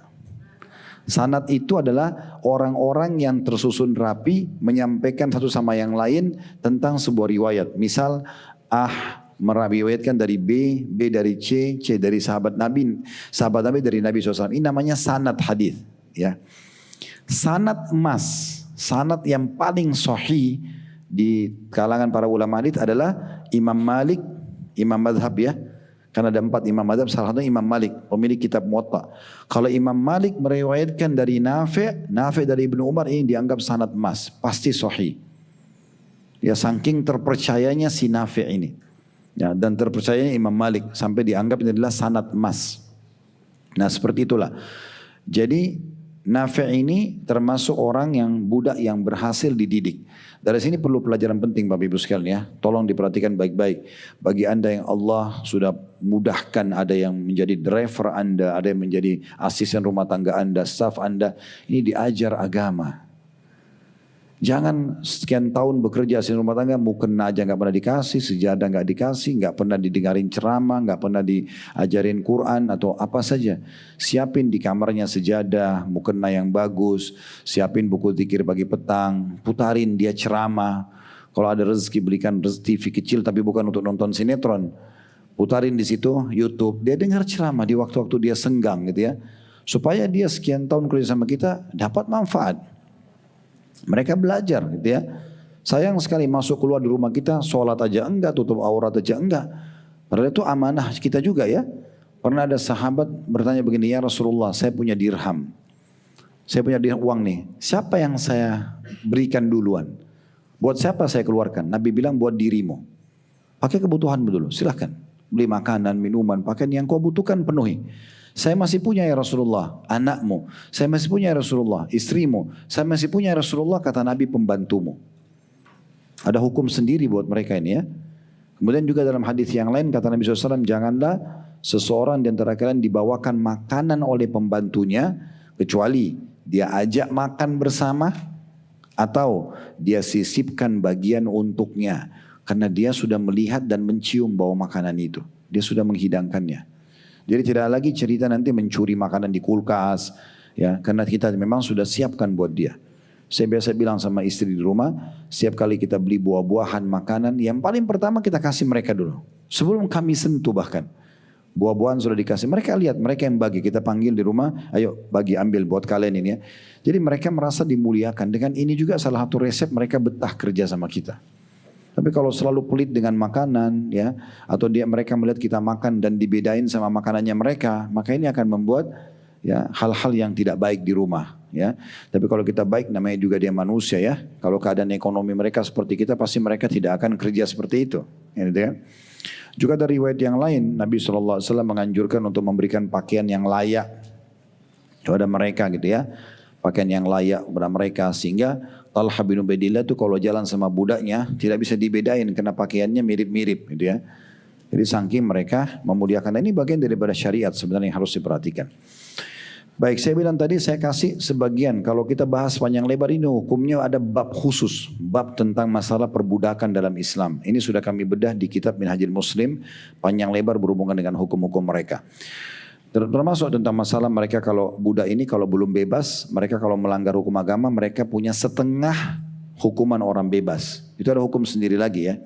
Sanad itu adalah orang-orang yang tersusun rapi menyampaikan satu sama yang lain tentang sebuah riwayat. Misal meriwayatkan dari B, B dari C, C dari sahabat Nabi dari Nabi SAW. Ini namanya sanad hadis. Ya. Sanad emas, sanad yang paling sahih di kalangan para ulama hadis adalah Imam Malik, Imam Madhab ya. Karena ada 4 imam madhab, salah satunya Imam Malik, pemilik kitab Muwatta. Kalau Imam Malik meriwayatkan dari Nafi', Nafi' dari Ibnu Umar, ini dianggap sanad emas, pasti sahih. Ya saking terpercayanya si Nafi' ini. Ya, dan terpercayanya Imam Malik sampai dianggap ini adalah sanad emas. Nah seperti itulah. Jadi Nafi' ini termasuk orang yang budak yang berhasil dididik. Dari sini perlu pelajaran penting Bapak Ibu sekalian ya. Tolong diperhatikan baik-baik. Bagi Anda yang Allah sudah mudahkan, ada yang menjadi driver Anda, ada yang menjadi asisten rumah tangga Anda, staff Anda, ini diajar agama. Jangan sekian tahun bekerja asisten rumah tangga, mukena aja nggak pernah dikasih, sejadah nggak dikasih, nggak pernah didengarin ceramah, nggak pernah diajarin Quran atau apa saja. Siapin di kamarnya sejadah, mukena yang bagus, siapin buku zikir pagi petang, putarin dia ceramah. Kalau ada rezeki belikan TV kecil tapi bukan untuk nonton sinetron. Putarin di situ YouTube, dia dengar ceramah di waktu-waktu dia senggang gitu ya. Supaya dia sekian tahun kerja sama kita dapat manfaat. Mereka belajar gitu ya. Sayang sekali masuk keluar di rumah kita, sholat aja enggak, tutup aurat aja enggak. Padahal itu amanah kita juga ya. Pernah ada sahabat bertanya begini, ya Rasulullah saya punya dirham. Saya punya dirham uang nih. Siapa yang saya berikan duluan? Buat siapa saya keluarkan? Nabi bilang buat dirimu. Pakai kebutuhan dulu, silahkan. Beli makanan, minuman, pakaian yang kau butuhkan penuhi. Saya masih punya ya Rasulullah anakmu. Saya masih punya ya Rasulullah istrimu. Saya masih punya ya Rasulullah kata Nabi pembantumu. Ada hukum sendiri buat mereka ini ya. Kemudian juga dalam hadis yang lain kata Nabi SAW, janganlah seseorang di antara kalian dibawakan makanan oleh pembantunya kecuali dia ajak makan bersama atau dia sisipkan bagian untuknya karena dia sudah melihat dan mencium bau makanan itu. Dia sudah menghidangkannya. Jadi tidak lagi cerita nanti mencuri makanan di kulkas, ya, karena kita memang sudah siapkan buat dia. Saya biasa bilang sama istri di rumah, setiap kali kita beli buah-buahan, makanan, yang paling pertama kita kasih mereka dulu. Sebelum kami sentuh bahkan. Buah-buahan sudah dikasih, mereka lihat, mereka yang bagi. Kita panggil di rumah, ayo bagi ambil buat kalian ini ya. Jadi mereka merasa dimuliakan. Dengan ini juga salah satu resep mereka betah kerja sama kita. Tapi kalau selalu pelit dengan makanan, ya, atau mereka melihat kita makan dan dibedain sama makanannya mereka, maka ini akan membuat ya hal-hal yang tidak baik di rumah. Ya, tapi kalau kita baik, namanya juga dia manusia ya. Kalau keadaan ekonomi mereka seperti kita, pasti mereka tidak akan kerja seperti itu. Ya. Juga dari riwayat yang lain, Nabi SAW menganjurkan untuk memberikan pakaian yang layak kepada mereka gitu ya. Pakaian yang layak kepada mereka, sehingga Talha bin Ubaidillah itu kalau jalan sama budaknya tidak bisa dibedain karena pakaiannya mirip-mirip gitu ya. Jadi saking mereka memuliakan. Ini bagian daripada syariat sebenarnya yang harus diperhatikan. Baik, saya bilang tadi saya kasih sebagian. Kalau kita bahas panjang lebar ini hukumnya ada bab khusus. Bab tentang masalah perbudakan dalam Islam. Ini sudah kami bedah di kitab Minhajul Muslim. Panjang lebar berhubungan dengan hukum-hukum mereka. Termasuk tentang masalah mereka kalau budak ini kalau belum bebas. Mereka kalau melanggar hukum agama mereka punya setengah hukuman orang bebas. Itu ada hukum sendiri lagi ya.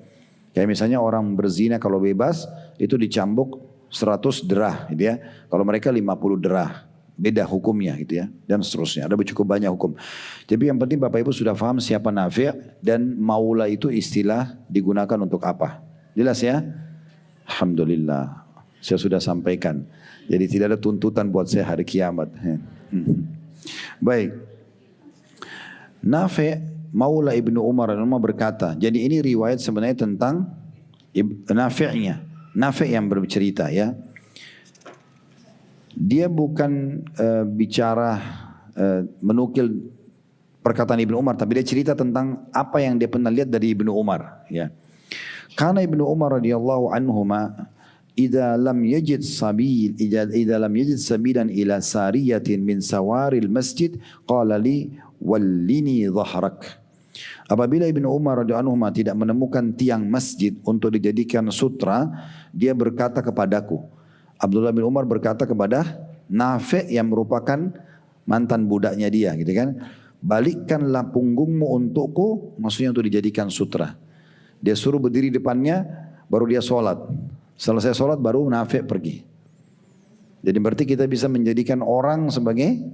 Kayak misalnya orang berzina kalau bebas itu dicambuk 100 derah gitu ya. Kalau mereka 50 derah. Beda hukumnya gitu ya, dan seterusnya. Ada cukup banyak hukum. Jadi yang penting Bapak Ibu sudah paham siapa Nafi' dan maula itu istilah digunakan untuk apa. Jelas ya? Alhamdulillah. Saya sudah sampaikan. Jadi tidak ada tuntutan buat saya hari kiamat. Baik. Nafi' maula Ibnu Umar berkata, jadi ini riwayat sebenarnya tentang Nafi'nya. Nafi' yang bercerita ya. Dia bukan bicara menukil perkataan Ibnu Umar, tapi dia cerita tentang apa yang dia pernah lihat dari Ibnu Umar. Ya, karena Ibnu Umar radhiyallahu anhuma, idza lam yajid sabilan ila sariyatin min sawaril masjid, qala li wallini dhahrak. Apabila Ibnu Umar radhiyallahu anhuma tidak menemukan tiang masjid untuk dijadikan sutra, dia berkata kepadaku. Abdullah bin Umar berkata kepada Nafi' yang merupakan mantan budaknya dia gitu kan. Balikkanlah punggungmu untukku, maksudnya untuk dijadikan sutra. Dia suruh berdiri depannya, baru dia sholat. Selesai sholat baru Nafi' pergi. Jadi berarti kita bisa menjadikan orang sebagai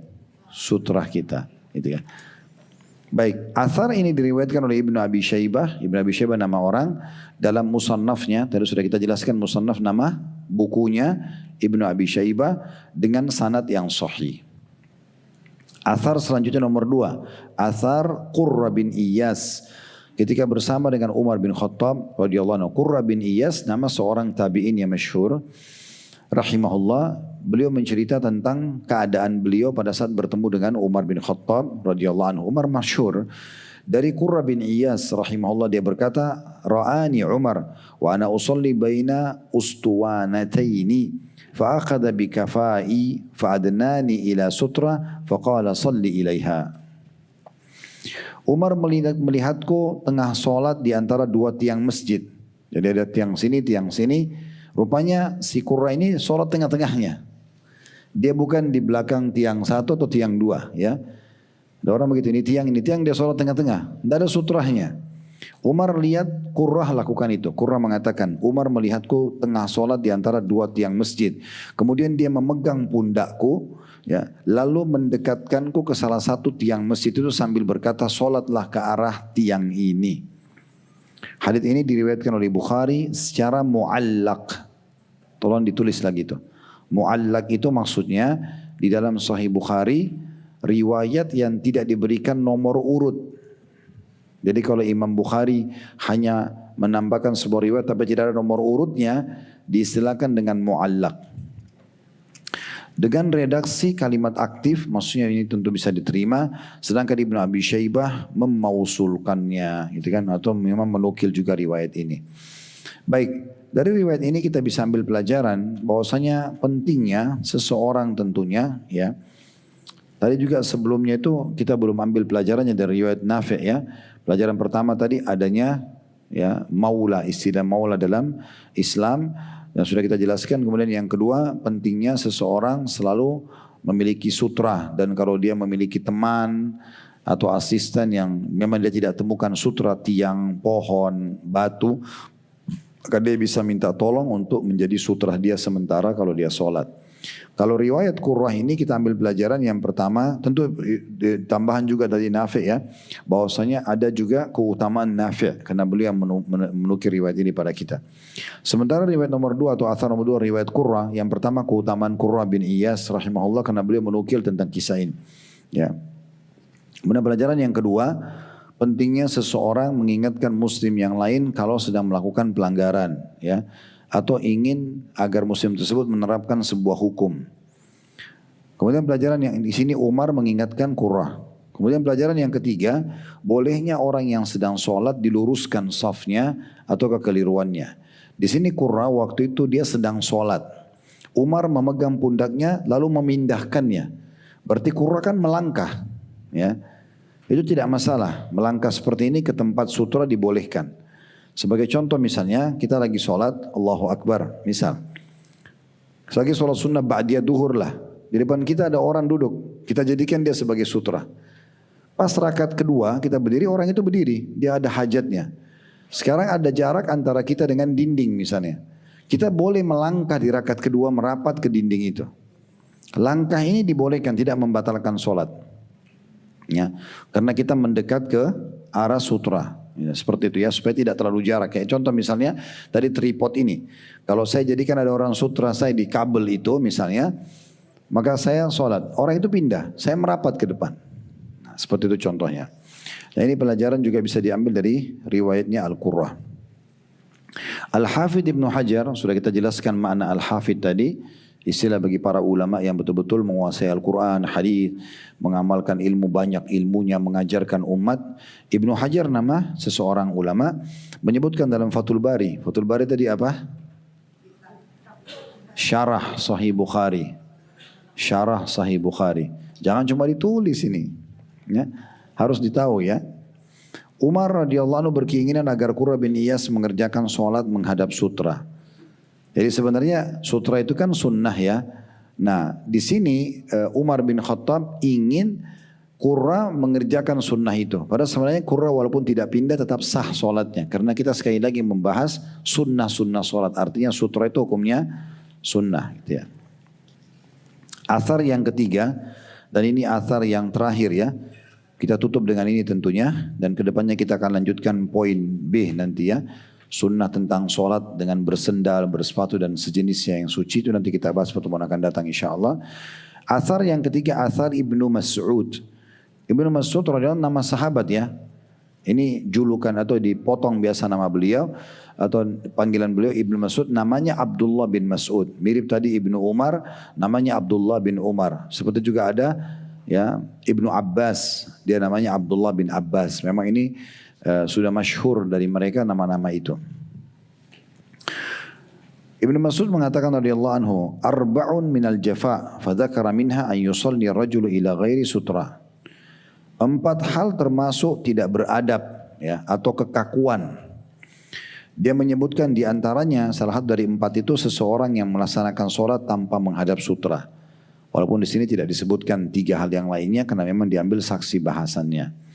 sutra kita gitu kan. Baik, athar ini diriwayatkan oleh Ibnu Abi Syaibah. Ibnu Abi Syaibah nama orang, dalam musannafnya, tadi sudah kita jelaskan musannaf nama bukunya Ibnu Abi Syaibah dengan sanad yang sahih. Athar selanjutnya nomor 2, athar Qurra bin Iyas. Ketika bersama dengan Umar bin Khattab radhiyallahu anhu, Qurra bin Iyas nama seorang tabi'in yang masyhur rahimahullah, beliau mencerita tentang keadaan beliau pada saat bertemu dengan Umar bin Khattab radhiyallahu anhu. Umar masyhur. Dari Qurra bin Iyas rahimahullah dia berkata, ra'ani Umar wa ana usalli baina ustuwanataini fa akhadha bi kafai fa adnani ila sutra fa qala salli ilaiha. Umar melihatku tengah solat di antara dua tiang masjid. Jadi ada tiang sini. Rupanya si Qurra ini sholat tengah-tengahnya. Dia bukan di belakang tiang satu atau tiang dua ya. Ada orang begitu, ini tiang dia sholat tengah-tengah. Tidak ada sutrahnya. Umar lihat Qurra lakukan itu. Qurra mengatakan, Umar melihatku tengah sholat di antara dua tiang masjid. Kemudian dia memegang pundakku ya, lalu mendekatkanku ke salah satu tiang masjid itu sambil berkata, sholatlah ke arah tiang ini. Hadits ini diriwayatkan oleh Bukhari secara muallaq. Tolong ditulis lagi itu. Muallaq itu maksudnya di dalam Sahih Bukhari riwayat yang tidak diberikan nomor urut. Jadi kalau Imam Bukhari hanya menambahkan sebuah riwayat tapi tidak ada nomor urutnya, diistilahkan dengan muallaq. Dengan redaksi kalimat aktif, maksudnya ini tentu bisa diterima, sedangkan Ibnu Abi Syaibah memausulkannya, gitu kan, atau memang menukil juga riwayat ini. Baik, dari riwayat ini kita bisa ambil pelajaran bahwasanya pentingnya seseorang tentunya ya Tadi juga sebelumnya itu kita belum ambil pelajarannya dari riwayat Nafi' ya. Pelajaran pertama tadi adanya ya maula, istilah maula dalam Islam dan sudah kita jelaskan. Kemudian yang kedua pentingnya seseorang selalu memiliki sutra, dan kalau dia memiliki teman atau asisten yang memang dia tidak temukan sutra, tiang, pohon, batu, maka dia bisa minta tolong untuk menjadi sutra dia sementara kalau dia sholat. Kalau riwayat Qurrah ini kita ambil pelajaran yang pertama, tentu tambahan juga dari Nafi' ya, bahwasanya ada juga keutamaan Nafi' karena beliau menukil riwayat ini pada kita. Sementara riwayat nomor 2 atau athar nomor 2 riwayat Qurrah, yang pertama keutamaan Qurrah bin Iyas rahimahullah karena beliau menukil tentang kisah ini. Ya. Kemudian pelajaran yang kedua, pentingnya seseorang mengingatkan muslim yang lain kalau sedang melakukan pelanggaran ya, atau ingin agar muslim tersebut menerapkan sebuah hukum. Kemudian pelajaran yang di sini Umar mengingatkan Qurrah. Kemudian pelajaran yang ketiga, bolehnya orang yang sedang sholat diluruskan safnya atau kekeliruannya. Di sini Qurrah waktu itu dia sedang sholat. Umar memegang pundaknya lalu memindahkannya. Berarti Qurrah kan melangkah, ya. Itu tidak masalah. Melangkah seperti ini ke tempat sutra dibolehkan. Sebagai contoh misalnya kita lagi sholat Allahu Akbar misal. Lagi sholat sunnah ba'diyah duhur lah. Di depan kita ada orang duduk. Kita jadikan dia sebagai sutra. Pas rakaat kedua kita berdiri, orang itu berdiri. Dia ada hajatnya. Sekarang ada jarak antara kita dengan dinding misalnya. Kita boleh melangkah di rakaat kedua merapat ke dinding itu. Langkah ini dibolehkan, tidak membatalkan sholat. Ya, karena kita mendekat ke arah sutra. Ya, seperti itu ya, supaya tidak terlalu jarak. Kayak contoh misalnya dari tripod ini. Kalau saya jadikan ada orang sutra saya di kabel itu misalnya, maka saya sholat. Orang itu pindah, saya merapat ke depan. Nah, seperti itu contohnya. Nah ini pelajaran juga bisa diambil dari riwayatnya Al-Qurrah. Al-Hafidh Ibnu Hajar, sudah kita jelaskan makna Al-Hafidh tadi. Istilah bagi para ulama yang betul-betul menguasai Al-Quran, hadis, mengamalkan ilmu banyak ilmunya, mengajarkan umat. Ibnu Hajar nama seseorang ulama menyebutkan dalam Fathul Bari. Fathul Bari tadi apa? Syarah Sahih Bukhari. Syarah Sahih Bukhari. Jangan cuma ditulis ini. Ya, harus ditahu ya. Umar radhiyallahu anhu berkeinginan agar Qurrah bin Iyas mengerjakan sholat menghadap sutra. Jadi sebenarnya sutra itu kan sunnah ya. Nah di sini Umar bin Khattab ingin Qurrah mengerjakan sunnah itu. Padahal sebenarnya Qurrah walaupun tidak pindah tetap sah sholatnya. Karena kita sekali lagi membahas sunnah-sunnah sholat. Artinya sutra itu hukumnya sunnah. Gitu ya. Athar yang ketiga, dan ini athar yang terakhir ya. Kita tutup dengan ini tentunya. Dan kedepannya kita akan lanjutkan poin B nanti ya. Sunnah tentang sholat dengan bersendal, bersepatu dan sejenisnya yang suci itu nanti kita bahas pertemuan akan datang insyaAllah. Athar yang ketiga, athar Ibnu Mas'ud. Ibnu Mas'ud radhiyallahu anhu nama sahabat ya. Ini julukan atau dipotong biasa nama beliau atau panggilan beliau Ibnu Mas'ud, namanya Abdullah bin Mas'ud. Mirip tadi Ibnu Umar, namanya Abdullah bin Umar. Seperti juga ada ya Ibnu Abbas, dia namanya Abdullah bin Abbas. Memang ini sudah masyhur dari mereka nama-nama itu. Ibnu Mas'ud mengatakan radhiyallahu anhu, arba'un minal jafa, fadzakara minha an yusalli ar-rajulu ila ghairi sutra. 4 hal termasuk tidak beradab ya atau kekakuan. Dia menyebutkan di antaranya salah satu dari 4 itu seseorang yang melaksanakan sholat tanpa menghadap sutra. Walaupun di sini tidak disebutkan 3 hal yang lainnya karena memang diambil saksi bahasannya.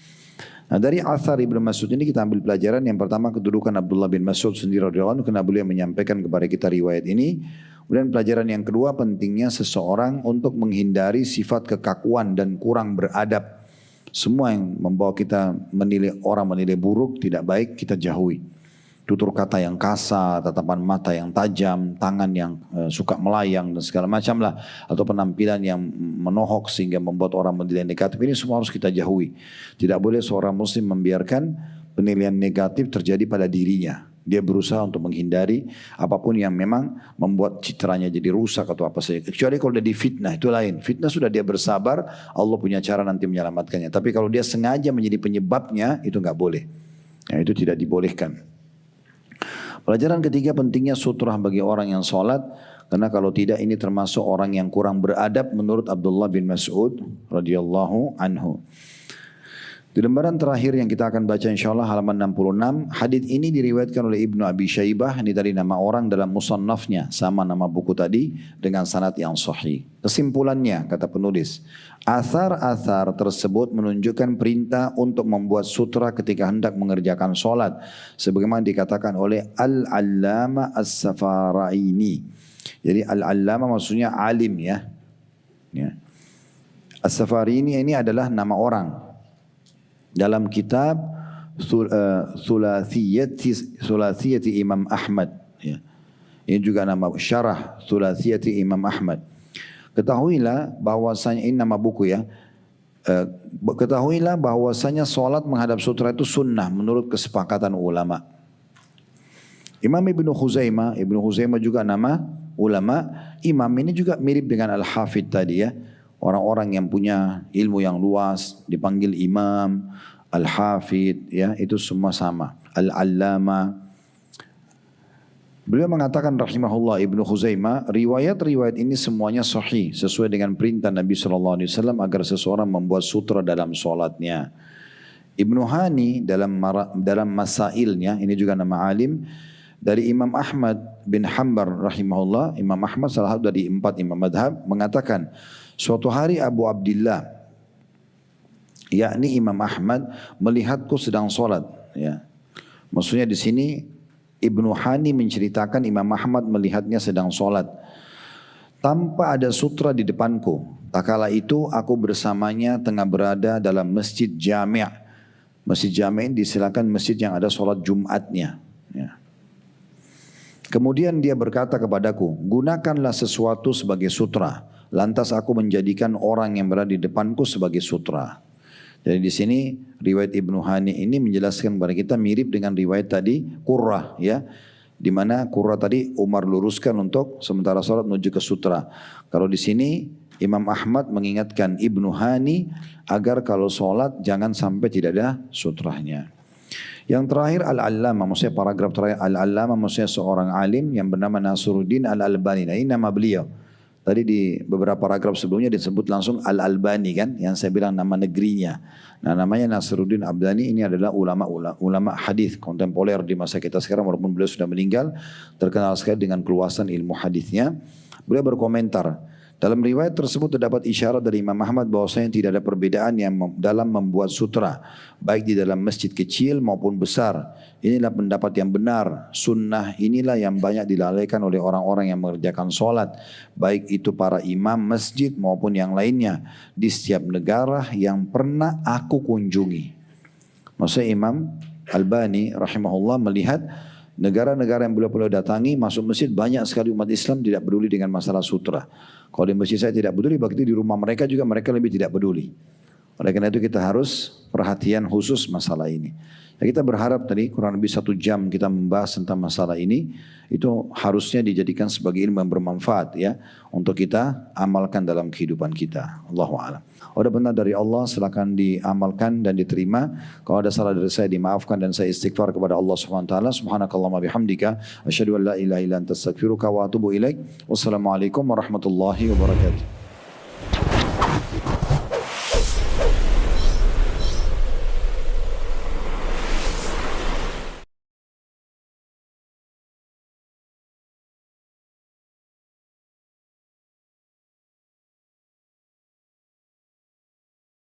Nah dari athar Ibnu Mas'ud ini kita ambil pelajaran. Yang pertama kedudukan Abdullah bin Mas'ud sendiri radhiyallahu anhu karena beliau menyampaikan kepada kita riwayat ini. Kemudian pelajaran yang kedua pentingnya seseorang untuk menghindari sifat kekakuan dan kurang beradab. Semua yang membawa kita menilai orang menilai buruk tidak baik kita jauhi. Tutur kata yang kasar, tatapan mata yang tajam, tangan yang suka melayang dan segala macam lah. Atau penampilan yang menohok sehingga membuat orang menilai negatif. Ini semua harus kita jauhi. Tidak boleh seorang muslim membiarkan penilaian negatif terjadi pada dirinya. Dia berusaha untuk menghindari apapun yang memang membuat citranya jadi rusak atau apa saja. Kecuali kalau dia difitnah, itu lain. Fitnah sudah dia bersabar, Allah punya cara nanti menyelamatkannya. Tapi kalau dia sengaja menjadi penyebabnya, itu nggak boleh. Nah, itu tidak dibolehkan. Pelajaran ketiga pentingnya sutrah bagi orang yang sholat. Karena kalau tidak ini termasuk orang yang kurang beradab menurut Abdullah bin Mas'ud radhiyallahu anhu. Di lembaran terakhir yang kita akan baca insyaAllah halaman 66. Hadis ini diriwayatkan oleh Ibnu Abi Syaibah. Ini dari nama orang dalam musannafnya. Sama nama buku tadi dengan sanad yang sahih. Kesimpulannya kata penulis. Athar-athar tersebut menunjukkan perintah untuk membuat sutra ketika hendak mengerjakan sholat. Sebagaimana dikatakan oleh Al-Allama As-Safaraini. Jadi Al-Allama maksudnya alim ya. As-Safarini ini adalah nama orang. Dalam kitab Thulathiyati Imam Ahmad. Ya. Ini juga nama syarah Thulathiyati Imam Ahmad. Ketahuilah bahwasanya ini nama buku ya. Ketahuilah bahwasanya solat menghadap sutra itu sunnah menurut kesepakatan ulama. Imam Ibnu Khuzaimah juga nama ulama. Imam ini juga mirip dengan Al-Hafidh tadi ya. Orang-orang yang punya ilmu yang luas dipanggil imam, al-hafidh, ya itu semua sama. Al-allama. Beliau mengatakan rahimahullah Ibnu Khuzaimah, riwayat-riwayat ini semuanya sahih sesuai dengan perintah Nabi SAW agar seseorang membuat sutra dalam solatnya. Ibnu Hani dalam masailnya, ini juga nama alim, dari Imam Ahmad bin Hanbal rahimahullah, Imam Ahmad salah satu dari 4 imam madhab mengatakan, suatu hari Abu Abdillah, yakni Imam Ahmad melihatku sedang solat. Ya. Maksudnya di sini Ibnu Hani menceritakan Imam Ahmad melihatnya sedang solat. Tanpa ada sutra di depanku. Tak kala itu aku bersamanya tengah berada dalam masjid jami'. Masjid jami' disilakan masjid yang ada solat Jumatnya. Ya. Kemudian dia berkata kepadaku, gunakanlah sesuatu sebagai sutra. Lantas aku menjadikan orang yang berada di depanku sebagai sutra. Jadi di sini riwayat Ibnu Hani ini menjelaskan kepada kita mirip dengan riwayat tadi Qurrah ya. Di mana Qurrah tadi Umar luruskan untuk sementara salat menuju ke sutra. Kalau di sini Imam Ahmad mengingatkan Ibnu Hani agar kalau salat jangan sampai tidak ada sutranya. Yang terakhir Al-Allama, maksudnya paragraf terakhir Al-Allama maksudnya seorang alim yang bernama Nasruddin Al-Albani. Nah, ini nama beliau. Tadi di beberapa paragraf sebelumnya disebut langsung Al-Albani kan, yang saya bilang nama negerinya. Nah namanya Nasruddin Albani, ini adalah ulama hadis kontemporer di masa kita sekarang walaupun beliau sudah meninggal, terkenal sekali dengan keluasan ilmu hadisnya. Beliau berkomentar, dalam riwayat tersebut terdapat isyarat dari Imam Ahmad bahwasanya tidak ada perbedaan yang dalam membuat sutra, baik di dalam masjid kecil maupun besar. Inilah pendapat yang benar. Sunnah inilah yang banyak dilalaikan oleh orang-orang yang mengerjakan sholat, baik itu para imam masjid maupun yang lainnya di setiap negara yang pernah aku kunjungi. Maksudnya Imam Albani rahimahullah melihat negara-negara yang beliau datangi masuk masjid banyak sekali umat Islam tidak peduli dengan masalah sutra. Kalau di masjid saya tidak peduli, berarti di rumah mereka juga mereka lebih tidak peduli. Oleh karena itu kita harus perhatian khusus masalah ini. Ya, kita berharap tadi kurang lebih 1 jam kita membahas tentang masalah ini. Itu harusnya dijadikan sebagai ilmu yang bermanfaat ya, untuk kita amalkan dalam kehidupan kita. Allahu a'lam. Ada benar dari Allah silakan diamalkan dan diterima. Kalau ada salah dari saya dimaafkan dan saya istighfar kepada Allah Subhanahu wa taala. Subhanakallahumma bihamdika asyhadu an la ilaha illa anta astaghfiruka wa atubu ilaik. Wassalamualaikum warahmatullahi wabarakatuh.